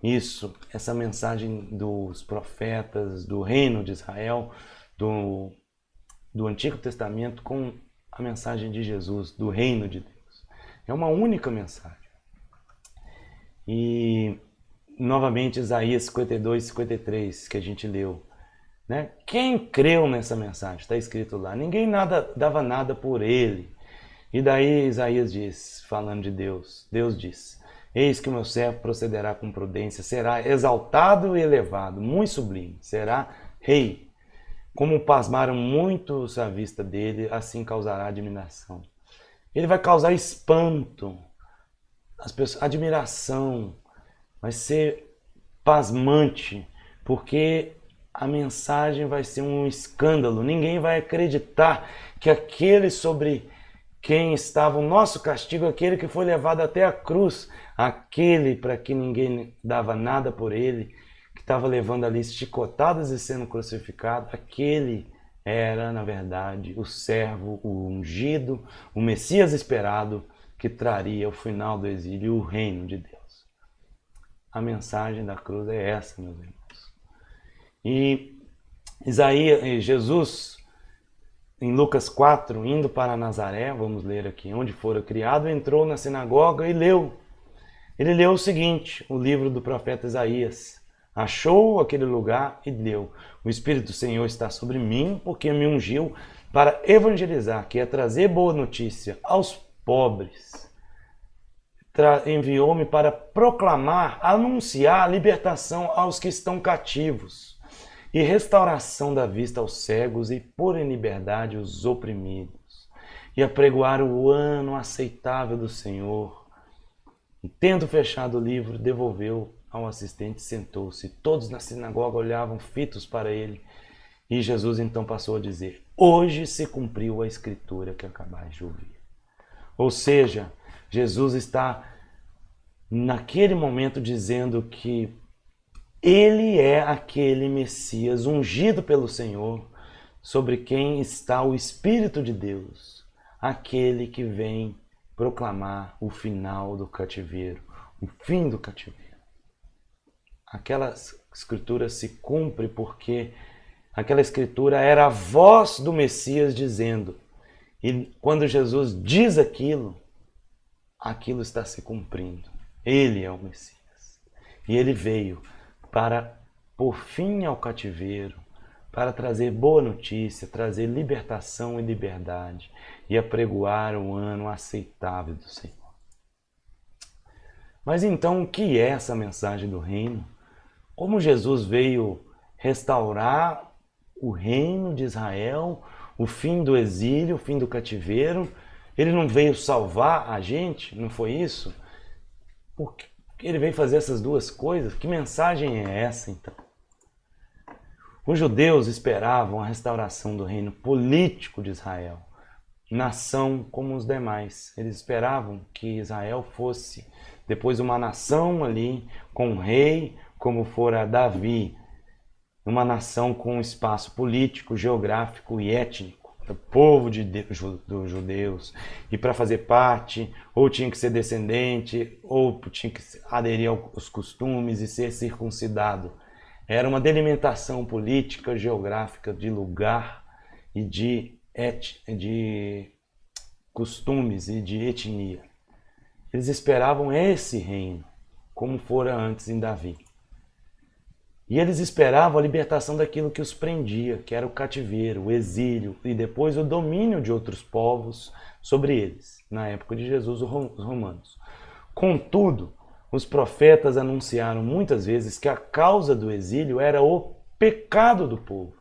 isso, essa mensagem dos profetas, do reino de Israel, do Antigo Testamento com a mensagem de Jesus, do reino de Deus. É uma única mensagem. E, novamente, Isaías 52, 53, que a gente leu. Né? Quem creu nessa mensagem? Está escrito lá. Ninguém dava nada por ele. E daí Isaías diz, falando de Deus, Deus diz, eis que o meu servo procederá com prudência, será exaltado e elevado, muito sublime, será rei. Como pasmaram muitos à vista dele, assim causará admiração. Ele vai causar espanto, as pessoas, admiração, vai ser pasmante, porque a mensagem vai ser um escândalo. Ninguém vai acreditar que aquele sobre quem estava o nosso castigo, aquele que foi levado até a cruz, aquele para que ninguém dava nada por ele, que estava levando ali chicotadas e sendo crucificado, aquele era, na verdade, o servo, o ungido, o Messias esperado, que traria o final do exílio e o reino de Deus. A mensagem da cruz é essa, meus irmãos. E Jesus, em Lucas 4, indo para Nazaré, vamos ler aqui, onde fora criado, entrou na sinagoga e leu. Ele leu o seguinte, o livro do profeta Isaías. Achou aquele lugar e leu. O Espírito do Senhor está sobre mim, porque me ungiu para evangelizar, que é trazer boa notícia aos pobres. enviou-me para proclamar, anunciar a libertação aos que estão cativos e restauração da vista aos cegos e pôr em liberdade os oprimidos e apregoar o ano aceitável do Senhor. E tendo fechado o livro, devolveu ao assistente e sentou-se. Todos na sinagoga olhavam fitos para ele. E Jesus então passou a dizer: hoje se cumpriu a escritura que acabais de ouvir. Ou seja, Jesus está naquele momento dizendo que ele é aquele Messias ungido pelo Senhor, sobre quem está o Espírito de Deus, aquele que vem proclamar o final do cativeiro, o fim do cativeiro. Aquela escritura se cumpre porque aquela escritura era a voz do Messias dizendo. E quando Jesus diz aquilo, aquilo está se cumprindo. Ele é o Messias. E ele veio para pôr fim ao cativeiro, para trazer boa notícia, trazer libertação e liberdade e apregoar o ano aceitável do Senhor. Mas então, o que é essa mensagem do reino? Como Jesus veio restaurar o reino de Israel, o fim do exílio, o fim do cativeiro? Ele não veio salvar a gente? Não foi isso? Por que ele veio fazer essas duas coisas? Que mensagem é essa, então? Os judeus esperavam a restauração do reino político de Israel, nação como os demais. Eles esperavam que Israel fosse depois uma nação ali, com um rei, como fora Davi, uma nação com espaço político, geográfico e étnico, do povo dos judeus. E para fazer parte, ou tinha que ser descendente, ou tinha que aderir aos costumes e ser circuncidado. Era uma delimitação política, geográfica, de lugar e de costumes e de etnia. Eles esperavam esse reino, como fora antes em Davi. E eles esperavam a libertação daquilo que os prendia, que era o cativeiro, o exílio e depois o domínio de outros povos sobre eles, na época de Jesus, os romanos. Contudo, os profetas anunciaram muitas vezes que a causa do exílio era o pecado do povo.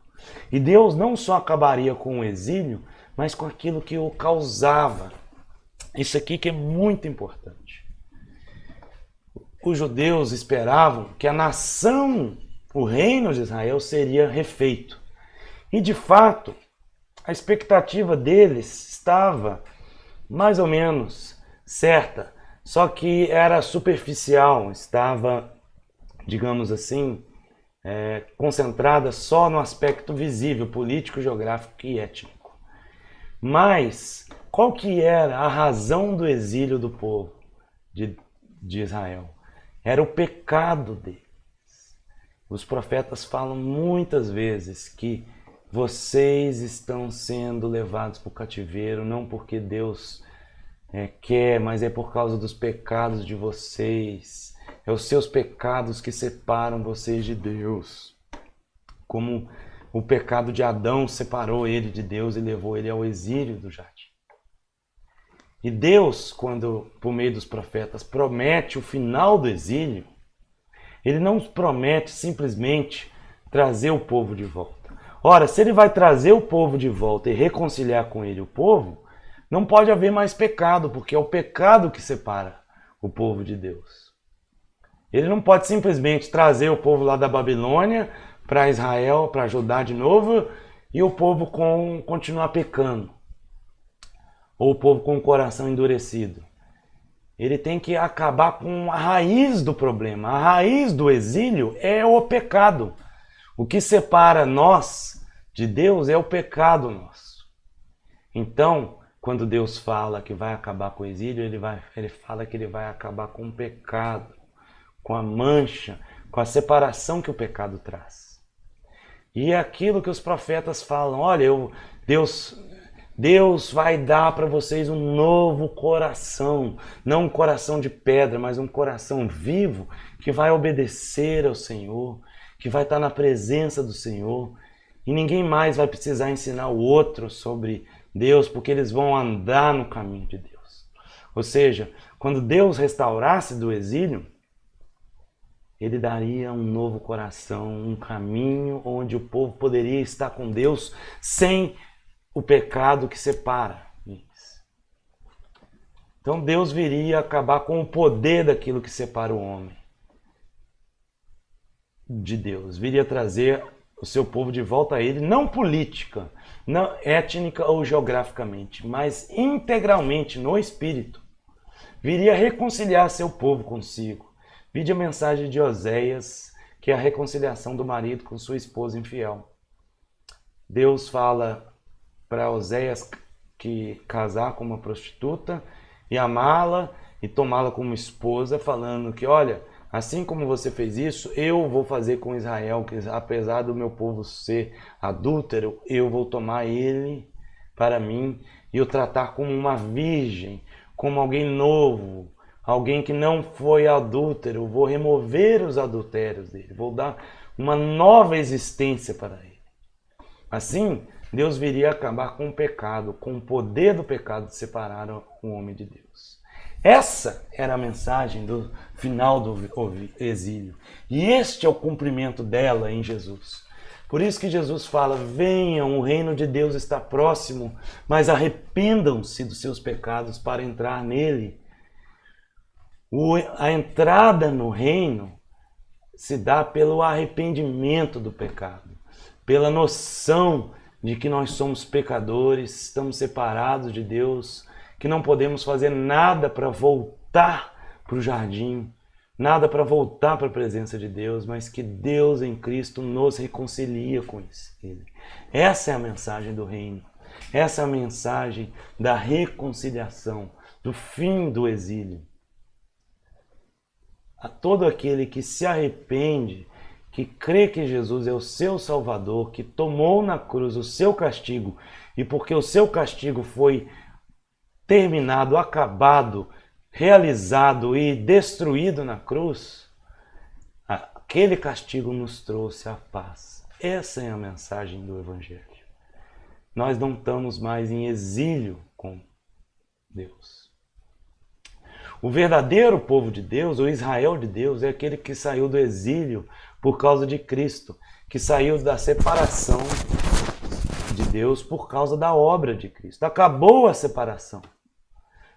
E Deus não só acabaria com o exílio, mas com aquilo que o causava. Isso aqui que é muito importante. Os judeus esperavam que a nação, o reino de Israel, seria refeito. E de fato, a expectativa deles estava mais ou menos certa, só que era superficial, estava, digamos assim, concentrada só no aspecto visível, político, geográfico e étnico. Mas qual que era a razão do exílio do povo de Israel? Era o pecado deles. Os profetas falam muitas vezes que vocês estão sendo levados para o cativeiro, não porque Deus quer, mas é por causa dos pecados de vocês. É os seus pecados que separam vocês de Deus. Como o pecado de Adão separou ele de Deus e levou ele ao exílio do jardim. E Deus, quando, por meio dos profetas, promete o final do exílio, ele não promete simplesmente trazer o povo de volta. Ora, se ele vai trazer o povo de volta e reconciliar com ele o povo, não pode haver mais pecado, porque é o pecado que separa o povo de Deus. Ele não pode simplesmente trazer o povo lá da Babilônia para Israel, para Judá de novo, e o povo continuar pecando. Ou o povo com o coração endurecido. Ele tem que acabar com a raiz do problema. A raiz do exílio é o pecado. O que separa nós de Deus é o pecado nosso. Então, quando Deus fala que vai acabar com o exílio, ele fala que ele vai acabar com o pecado, com a mancha, com a separação que o pecado traz. E é aquilo que os profetas falam, olha, Deus vai dar para vocês um novo coração, não um coração de pedra, mas um coração vivo que vai obedecer ao Senhor, que vai estar na presença do Senhor. E ninguém mais vai precisar ensinar o outro sobre Deus, porque eles vão andar no caminho de Deus. Ou seja, quando Deus restaurasse do exílio, ele daria um novo coração, um caminho onde o povo poderia estar com Deus sem o pecado que separa. Então Deus viria acabar com o poder daquilo que separa o homem de Deus. Viria trazer o seu povo de volta a ele, não política, não étnica ou geograficamente, mas integralmente no espírito. Viria reconciliar seu povo consigo. Vide a mensagem de Oséias, que é a reconciliação do marido com sua esposa infiel. Deus fala para Oséias que casar com uma prostituta e amá-la e tomá-la como esposa, falando que, olha, assim como você fez isso, eu vou fazer com Israel, que apesar do meu povo ser adúltero, eu vou tomar ele para mim e o tratar como uma virgem, como alguém novo, alguém que não foi adúltero. Vou remover os adultérios dele, vou dar uma nova existência para ele. Assim, Deus viria acabar com o pecado, com o poder do pecado de separar o homem de Deus. Essa era a mensagem do final do exílio. E este é o cumprimento dela em Jesus. Por isso que Jesus fala, venham, o reino de Deus está próximo, mas arrependam-se dos seus pecados para entrar nele. A entrada no reino se dá pelo arrependimento do pecado, pela noção de que nós somos pecadores, estamos separados de Deus, que não podemos fazer nada para voltar para o jardim, nada para voltar para a presença de Deus, mas que Deus em Cristo nos reconcilia com Ele. Essa é a mensagem do reino, essa é a mensagem da reconciliação, do fim do exílio. A todo aquele que se arrepende, que crê que Jesus é o seu Salvador, que tomou na cruz o seu castigo, e porque o seu castigo foi terminado, acabado, realizado e destruído na cruz, aquele castigo nos trouxe a paz. Essa é a mensagem do Evangelho. Nós não estamos mais em exílio com Deus. O verdadeiro povo de Deus, o Israel de Deus, é aquele que saiu do exílio por causa de Cristo, que saiu da separação de Deus por causa da obra de Cristo. Acabou a separação.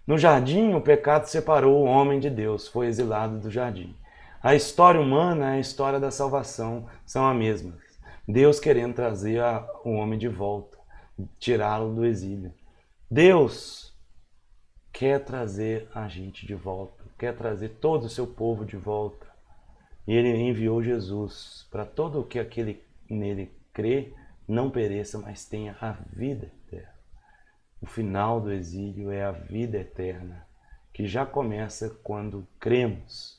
No jardim, o pecado separou o homem de Deus, foi exilado do jardim. A história humana e a história da salvação são a mesma. Deus querendo trazer o homem de volta, tirá-lo do exílio. Deus quer trazer a gente de volta, quer trazer todo o seu povo de volta. E ele enviou Jesus para todo o que aquele nele crê não pereça, mas tenha a vida eterna. O final do exílio é a vida eterna, que já começa quando cremos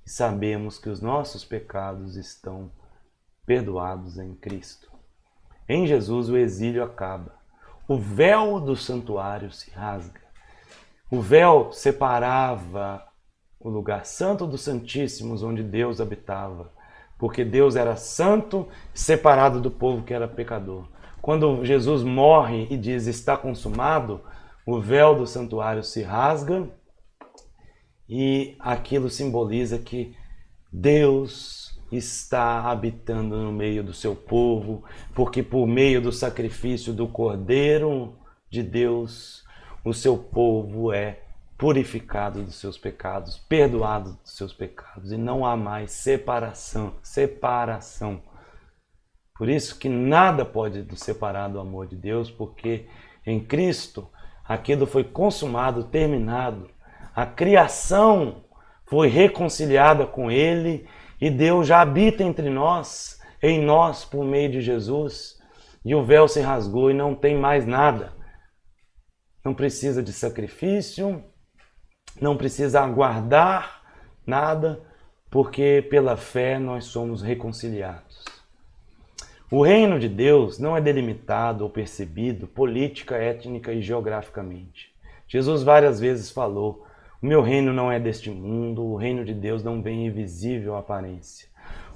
e sabemos que os nossos pecados estão perdoados em Cristo. Em Jesus o exílio acaba. O véu do santuário se rasga. O véu separava o lugar santo dos santíssimos, onde Deus habitava, porque Deus era santo, separado do povo que era pecador. Quando Jesus morre e diz está consumado, o véu do santuário se rasga e aquilo simboliza que Deus está habitando no meio do seu povo, porque por meio do sacrifício do Cordeiro de Deus, o seu povo é purificado dos seus pecados, perdoado dos seus pecados, e não há mais separação. Por isso que nada pode nos separar do amor de Deus, porque em Cristo aquilo foi consumado, terminado. A criação foi reconciliada com Ele e Deus já habita entre nós, em nós, por meio de Jesus. E o véu se rasgou e não tem mais nada. Não precisa de sacrifício, não precisa aguardar nada, porque pela fé nós somos reconciliados. O reino de Deus não é delimitado ou percebido política, étnica e geograficamente. Jesus várias vezes falou, o meu reino não é deste mundo, o reino de Deus não vem em visível aparência.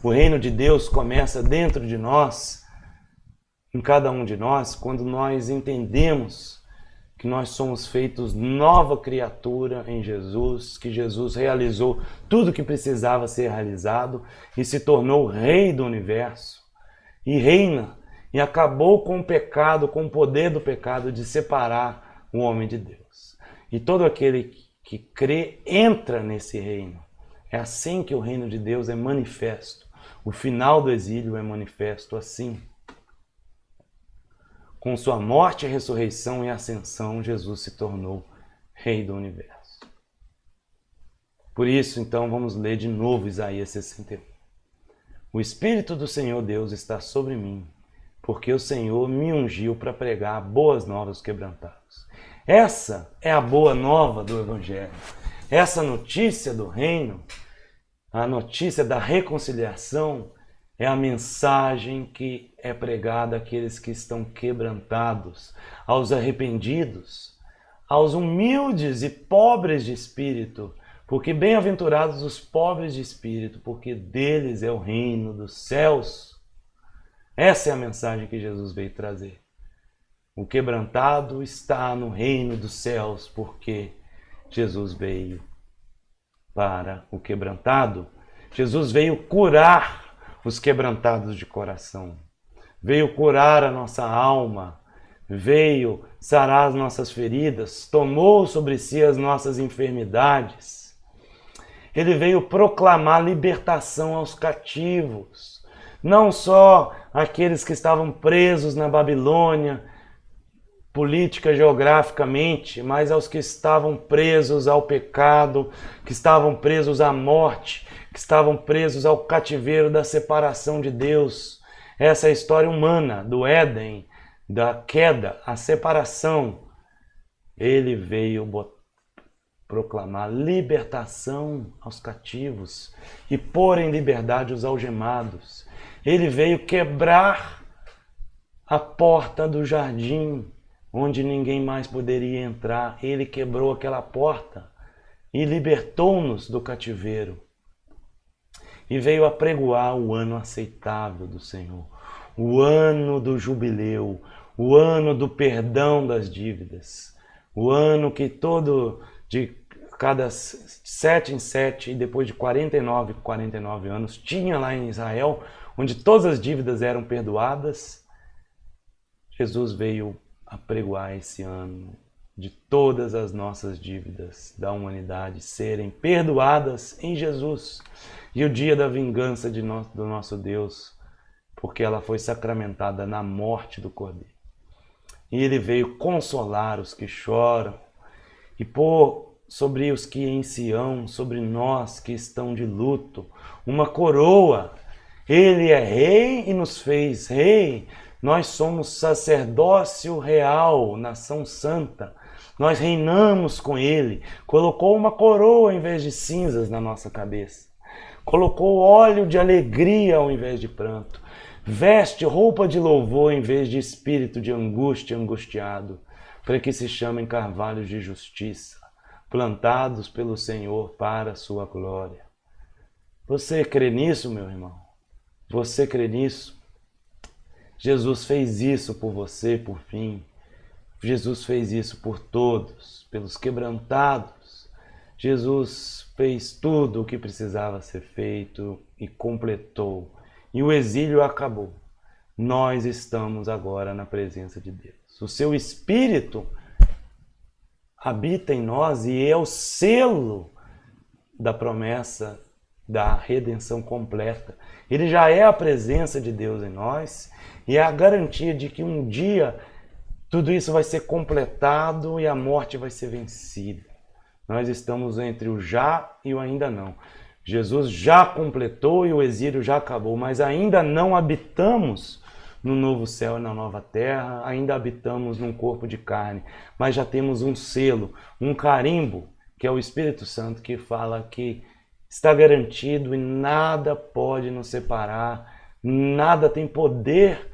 O reino de Deus começa dentro de nós, em cada um de nós, quando nós entendemos que nós somos feitos nova criatura em Jesus, que Jesus realizou tudo o que precisava ser realizado e se tornou Rei do universo e reina e acabou com o pecado, com o poder do pecado de separar o homem de Deus. E todo aquele que crê entra nesse reino. É assim que o reino de Deus é manifesto. O final do exílio é manifesto assim. Com sua morte, ressurreição e ascensão, Jesus se tornou Rei do universo. Por isso, então, vamos ler de novo Isaías 61. O Espírito do Senhor Deus está sobre mim, porque o Senhor me ungiu para pregar boas novas aos quebrantados. Essa é a boa nova do Evangelho. Essa notícia do reino, a notícia da reconciliação, é a mensagem que é pregada àqueles que estão quebrantados, aos arrependidos, aos humildes e pobres de espírito, porque bem-aventurados os pobres de espírito, porque deles é o reino dos céus. Essa é a mensagem que Jesus veio trazer. O quebrantado está no reino dos céus, porque Jesus veio para o quebrantado. Jesus veio curar os quebrantados de coração. Veio curar a nossa alma, veio sarar as nossas feridas, tomou sobre si as nossas enfermidades. Ele veio proclamar libertação aos cativos, não só aqueles que estavam presos na Babilônia, política, geograficamente, mas aos que estavam presos ao pecado, que estavam presos à morte, que estavam presos ao cativeiro da separação de Deus. Essa é a história humana do Éden, da queda, a separação. Ele veio proclamar libertação aos cativos e pôr em liberdade os algemados. Ele veio quebrar a porta do jardim, onde ninguém mais poderia entrar. Ele quebrou aquela porta e libertou-nos do cativeiro. E veio apregoar o ano aceitável do Senhor, o ano do jubileu, o ano do perdão das dívidas, o ano que de cada 7 em 7 e depois de 49 anos, tinha lá em Israel, onde todas as dívidas eram perdoadas. Jesus veio apregoar esse ano de todas as nossas dívidas da humanidade serem perdoadas em Jesus. E o dia da vingança do nosso Deus, porque ela foi sacramentada na morte do Cordeiro. E ele veio consolar os que choram e pôr sobre os que em Sião, sobre nós que estão de luto, uma coroa. Ele é rei e nos fez rei. Nós somos sacerdócio real, nação santa. Nós reinamos com ele. Colocou uma coroa em vez de cinzas na nossa cabeça. Colocou óleo de alegria ao invés de pranto. Veste roupa de louvor em vez de espírito de angústia angustiado, para que se chamem carvalhos de justiça, plantados pelo Senhor para a sua glória. Você crê nisso, meu irmão? Você crê nisso? Jesus fez isso por você, por mim. Jesus fez isso por todos, pelos quebrantados. Jesus fez tudo o que precisava ser feito e completou. E o exílio acabou. Nós estamos agora na presença de Deus. O seu Espírito habita em nós e é o selo da promessa da redenção completa. Ele já é a presença de Deus em nós e é a garantia de que um dia tudo isso vai ser completado e a morte vai ser vencida. Nós estamos entre o já e o ainda não. Jesus já completou e o exílio já acabou, mas ainda não habitamos no novo céu e na nova terra, ainda habitamos num corpo de carne, mas já temos um selo, um carimbo, que é o Espírito Santo, que fala que está garantido e nada pode nos separar, nada tem poder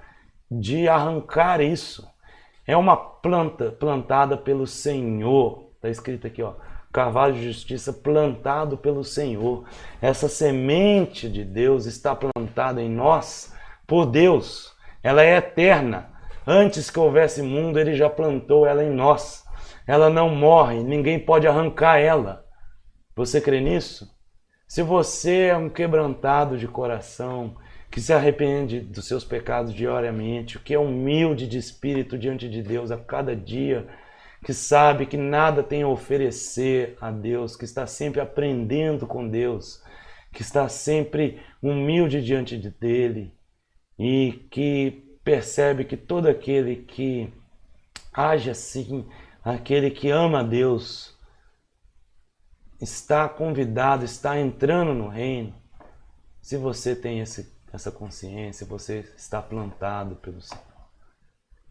de arrancar isso. É uma planta plantada pelo Senhor, está escrito aqui, ó, carvalho de justiça plantado pelo Senhor. Essa semente de Deus está plantada em nós por Deus. Ela é eterna. Antes que houvesse mundo, Ele já plantou ela em nós. Ela não morre, ninguém pode arrancar ela. Você crê nisso? Se você é um quebrantado de coração, que se arrepende dos seus pecados diariamente, que é humilde de espírito diante de Deus a cada dia, que sabe que nada tem a oferecer a Deus, que está sempre aprendendo com Deus, que está sempre humilde diante dele e que percebe que todo aquele que age assim, aquele que ama a Deus, está convidado, está entrando no reino. Se você tem essa consciência, você está plantado pelo Senhor.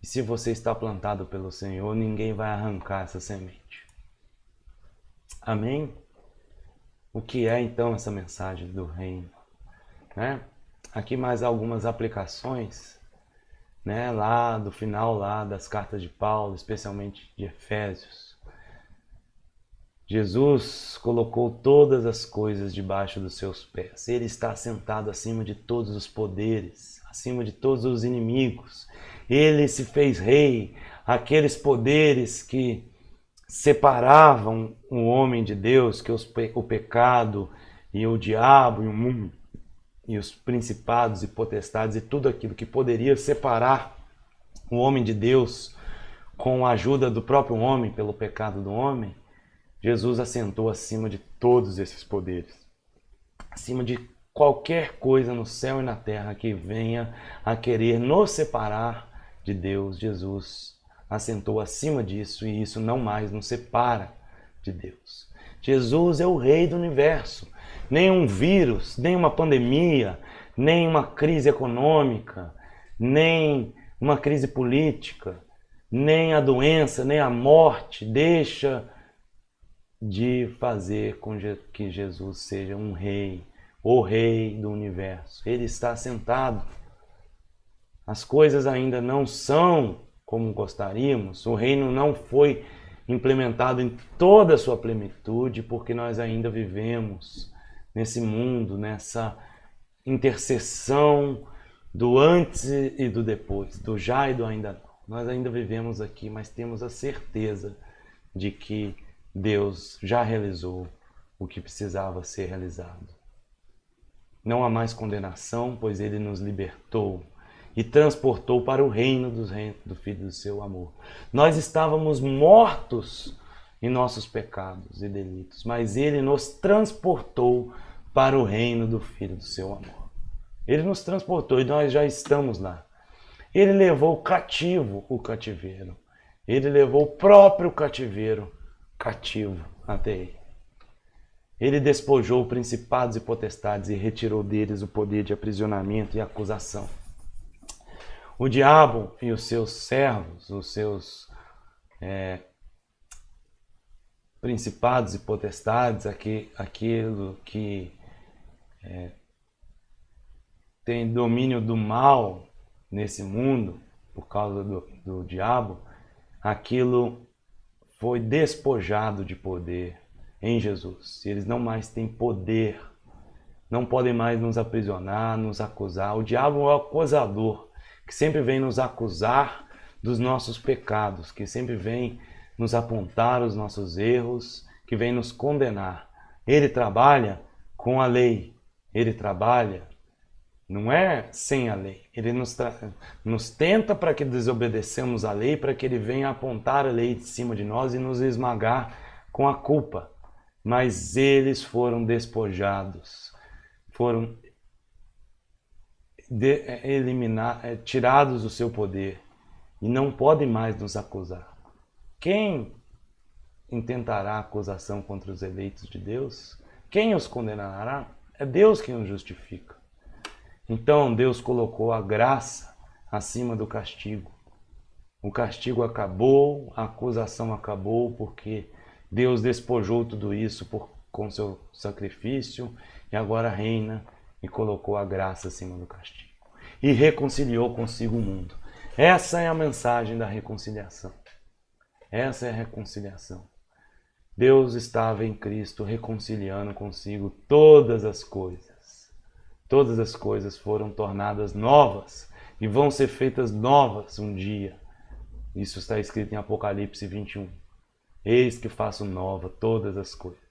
E se você está plantado pelo Senhor, ninguém vai arrancar essa semente. Amém? O que é então essa mensagem do reino? Né? Aqui mais algumas aplicações, né? Lá do final lá das cartas de Paulo, especialmente de Efésios. Jesus colocou todas as coisas debaixo dos seus pés. Ele está sentado acima de todos os poderes, acima de todos os inimigos. Ele se fez rei. Aqueles poderes que separavam o homem de Deus, que o pecado e o diabo e o mundo e os principados e potestades e tudo aquilo que poderia separar o homem de Deus com a ajuda do próprio homem pelo pecado do homem, Jesus assentou acima de todos esses poderes, acima de qualquer coisa no céu e na terra que venha a querer nos separar de Deus. Jesus assentou acima disso e isso não mais nos separa de Deus. Jesus é o rei do universo. Nenhum vírus, nem uma pandemia, nem uma crise econômica, nem uma crise política, nem a doença, nem a morte deixa de fazer com que Jesus seja um rei, o rei do universo. Ele está sentado. As coisas ainda não são como gostaríamos. O reino não foi implementado em toda a sua plenitude, porque nós ainda vivemos nesse mundo, nessa interseção do antes e do depois, do já e do ainda não. Nós ainda vivemos aqui, mas temos a certeza de que Deus já realizou o que precisava ser realizado. Não há mais condenação, pois Ele nos libertou e transportou para o reino do Filho do seu amor. Nós estávamos mortos em nossos pecados e delitos, mas Ele nos transportou para o reino do Filho do seu amor. Ele nos transportou e nós já estamos lá. Ele levou cativo o cativeiro. Ele levou o próprio cativeiro cativo até ele. Ele despojou principados e potestades e retirou deles o poder de aprisionamento e acusação. O diabo e os seus servos, os seus principados e potestades, aquilo que tem domínio do mal nesse mundo, por causa do diabo, aquilo foi despojado de poder em Jesus. Eles não mais têm poder, não podem mais nos aprisionar, nos acusar. O diabo é o acusador, que sempre vem nos acusar dos nossos pecados, que sempre vem nos apontar os nossos erros, que vem nos condenar. Ele trabalha com a lei, ele trabalha, não é sem a lei. Ele nos tenta para que desobedecemos a lei, para que ele venha apontar a lei de cima de nós e nos esmagar com a culpa. Mas eles foram despojados, foram tirados do seu poder e não podem mais nos acusar. Quem intentará acusação contra os eleitos de Deus? Quem os condenará? É Deus quem os justifica. Então Deus colocou a graça acima do castigo. O castigo acabou, a acusação acabou, porque Deus despojou tudo isso com seu sacrifício e agora reina e colocou a graça acima do castigo. E reconciliou consigo o mundo. Essa é a mensagem da reconciliação. Essa é a reconciliação. Deus estava em Cristo reconciliando consigo todas as coisas. Todas as coisas foram tornadas novas e vão ser feitas novas um dia. Isso está escrito em Apocalipse 21. Eis que faço nova todas as coisas.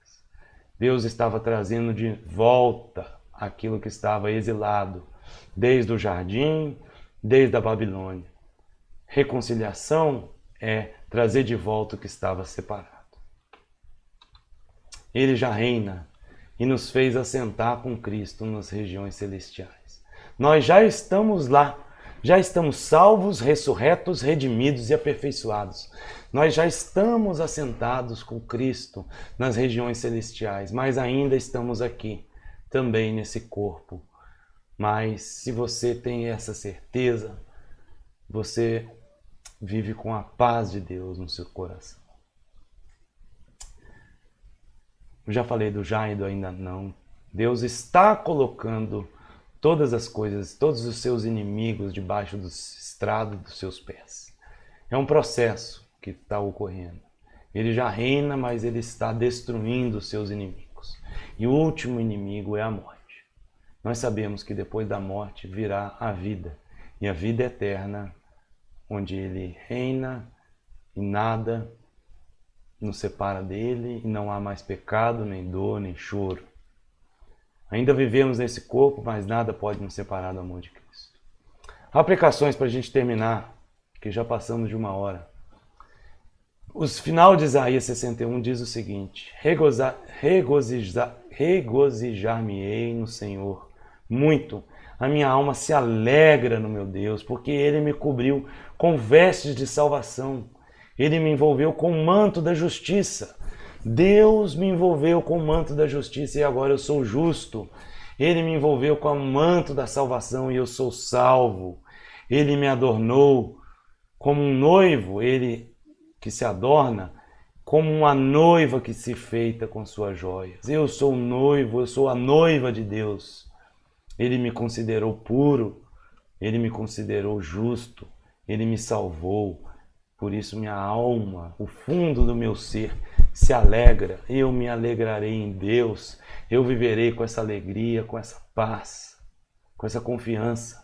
Deus estava trazendo de volta aquilo que estava exilado, desde o jardim, desde a Babilônia. Reconciliação é trazer de volta o que estava separado. Ele já reina e nos fez assentar com Cristo nas regiões celestiais. Nós já estamos lá, já estamos salvos, ressurretos, redimidos e aperfeiçoados. Nós já estamos assentados com Cristo nas regiões celestiais, mas ainda estamos aqui, também nesse corpo. Mas se você tem essa certeza, você vive com a paz de Deus no seu coração. Eu já falei do já e do ainda não. Deus está colocando todas as coisas, todos os seus inimigos debaixo do estrado dos seus pés. É um processo que está ocorrendo. Ele já reina, mas ele está destruindo os seus inimigos. E o último inimigo é a morte. Nós sabemos que depois da morte virá a vida. E a vida eterna, onde ele reina e nada nos separa dele, e não há mais pecado, nem dor, nem choro. Ainda vivemos nesse corpo, mas nada pode nos separar do amor de Cristo. Aplicações para a gente terminar, que já passamos de 1 hora. O final de Isaías 61 diz o seguinte: regozijar-me-ei no Senhor muito. A minha alma se alegra no meu Deus, porque Ele me cobriu com vestes de salvação. Ele me envolveu com o manto da justiça. Deus me envolveu com o manto da justiça e agora eu sou justo. Ele me envolveu com o manto da salvação e eu sou salvo. Ele me adornou como um noivo, ele que se adorna, como uma noiva que se feita com suas joias. Eu sou o noivo, eu sou a noiva de Deus. Ele me considerou puro, ele me considerou justo, ele me salvou. Por isso minha alma, o fundo do meu ser, se alegra. Eu me alegrarei em Deus. Eu viverei com essa alegria, com essa paz, com essa confiança.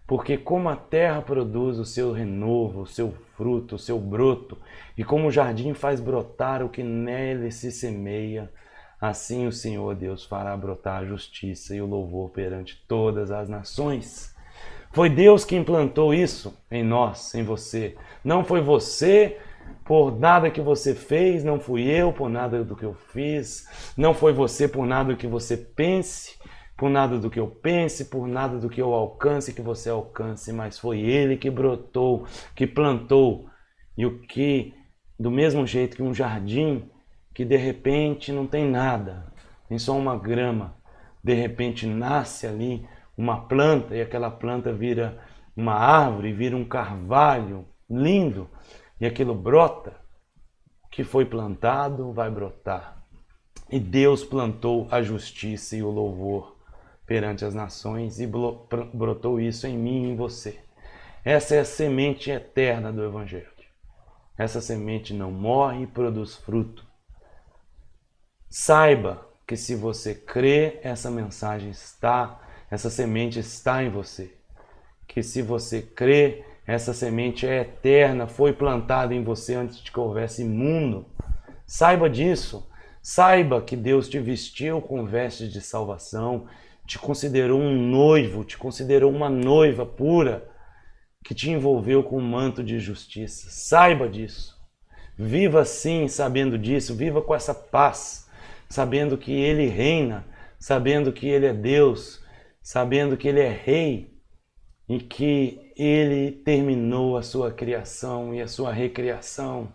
Porque como a terra produz o seu renovo, o seu fruto, o seu broto, e como o jardim faz brotar o que nele se semeia, assim o Senhor Deus fará brotar a justiça e o louvor perante todas as nações. Foi Deus que implantou isso em nós, em você. Não foi você por nada que você fez, não fui eu por nada do que eu fiz, não foi você por nada do que você pense, por nada do que eu pense, por nada do que eu alcance, que você alcance, mas foi Ele que brotou, que plantou. E o que, do mesmo jeito que um jardim, que de repente não tem nada, tem só uma grama, de repente nasce ali uma planta e aquela planta vira uma árvore, vira um carvalho lindo e aquilo brota. O que foi plantado vai brotar. E Deus plantou a justiça e o louvor perante as nações e brotou isso em mim e em você. Essa é a semente eterna do Evangelho. Essa semente não morre e produz fruto. Saiba que se você crê, essa mensagem está, essa semente está em você. Que se você crê, essa semente é eterna, foi plantada em você antes de que houvesse mundo. Saiba disso. Saiba que Deus te vestiu com vestes de salvação, te considerou um noivo, te considerou uma noiva pura, que te envolveu com um manto de justiça. Saiba disso. Viva assim, sabendo disso. Viva com essa paz, sabendo que Ele reina, sabendo que Ele é Deus, sabendo que Ele é Rei e que Ele terminou a sua criação e a sua recriação.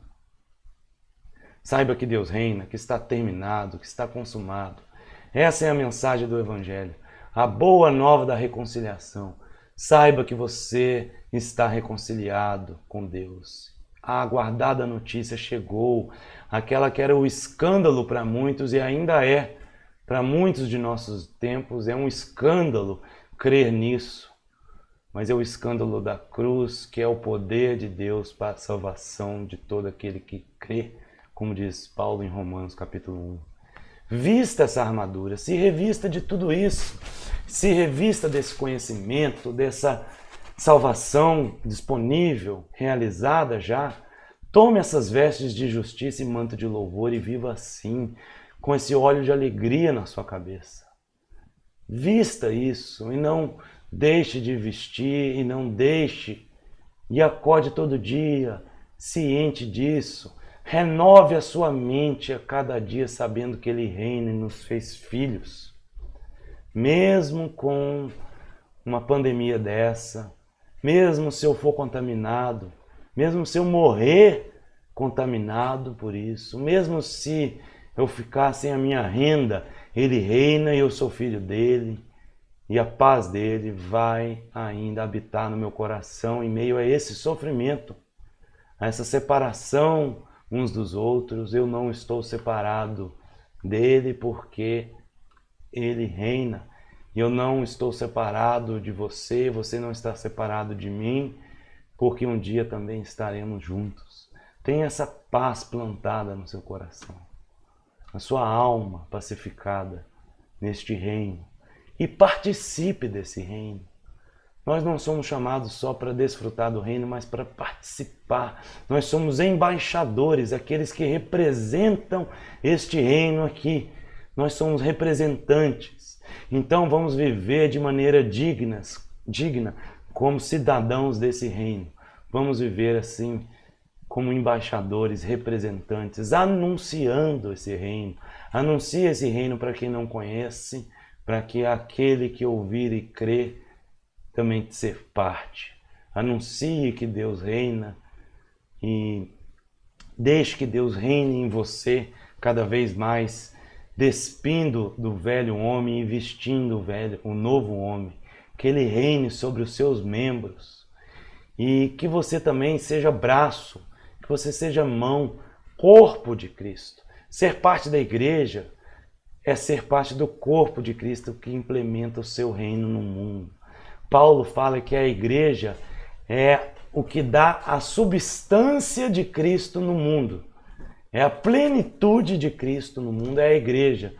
Saiba que Deus reina, que está terminado, que está consumado. Essa é a mensagem do Evangelho, a boa nova da reconciliação. Saiba que você está reconciliado com Deus. A aguardada notícia chegou, aquela que era o escândalo para muitos e ainda é. Para muitos de nossos tempos é um escândalo crer nisso. Mas é o escândalo da cruz, que é o poder de Deus para a salvação de todo aquele que crê, como diz Paulo em Romanos capítulo 1. Vista essa armadura, se revista de tudo isso, se revista desse conhecimento, dessa salvação disponível, realizada já. Tome essas vestes de justiça e manto de louvor e viva assim, com esse óleo de alegria na sua cabeça. Vista isso e não deixe de vestir e não deixe e acorde todo dia ciente disso. Renove a sua mente a cada dia sabendo que Ele reina e nos fez filhos. Mesmo com uma pandemia dessa, mesmo se eu for contaminado, mesmo se eu morrer contaminado por isso, mesmo se eu ficar sem a minha renda, Ele reina e eu sou filho dele. E a paz dele vai ainda habitar no meu coração em meio a esse sofrimento, a essa separação uns dos outros. Eu não estou separado dele porque ele reina. Eu não estou separado de você, você não está separado de mim, porque um dia também estaremos juntos. Tenha essa paz plantada no seu coração, a sua alma pacificada neste reino. E participe desse reino. Nós não somos chamados só para desfrutar do reino, mas para participar. Nós somos embaixadores, aqueles que representam este reino aqui. Nós somos representantes. Então vamos viver de maneira digna como cidadãos desse reino. Vamos viver assim como embaixadores, representantes, anunciando esse reino. Anuncie esse reino para quem não conhece, para que aquele que ouvir e crer também ser parte. Anuncie que Deus reina e deixe que Deus reine em você cada vez mais, despindo do velho homem e vestindo o novo homem. Que ele reine sobre os seus membros e que você também seja braço, que você seja mão, corpo de Cristo. Ser parte da igreja é ser parte do corpo de Cristo que implementa o seu reino no mundo. Paulo fala que a igreja é o que dá a substância de Cristo no mundo. É a plenitude de Cristo no mundo, é a igreja.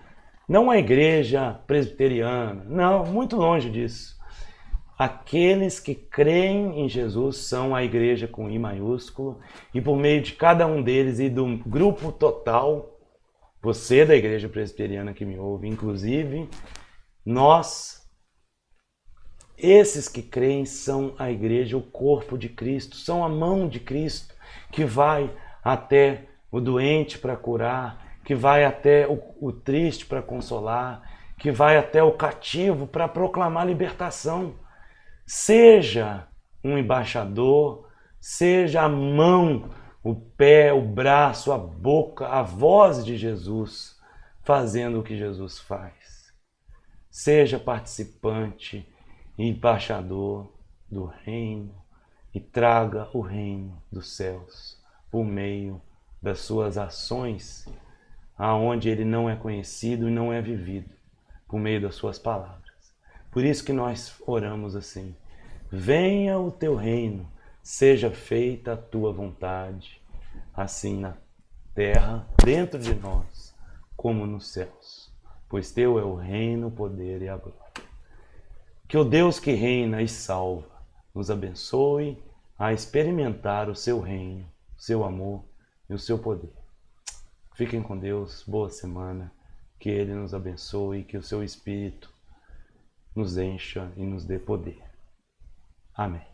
Não a igreja presbiteriana, não, muito longe disso. Aqueles que creem em Jesus são a igreja com I maiúsculo e por meio de cada um deles e do grupo total, você da igreja presbiteriana que me ouve, inclusive, nós, esses que creem são a igreja, o corpo de Cristo, são a mão de Cristo que vai até o doente para curar, que vai até o triste para consolar, que vai até o cativo para proclamar libertação. Seja um embaixador, seja a mão, o pé, o braço, a boca, a voz de Jesus, fazendo o que Jesus faz. Seja participante e embaixador do reino e traga o reino dos céus por meio das suas ações, aonde ele não é conhecido e não é vivido, por meio das suas palavras. Por isso que nós oramos assim: venha o teu reino, seja feita a tua vontade, assim na terra, dentro de nós, como nos céus. Pois teu é o reino, o poder e a glória. Que o Deus que reina e salva nos abençoe a experimentar o seu reino, o seu amor e o seu poder. Fiquem com Deus, boa semana, que Ele nos abençoe, que o seu Espírito nos encha e nos dê poder. Amém.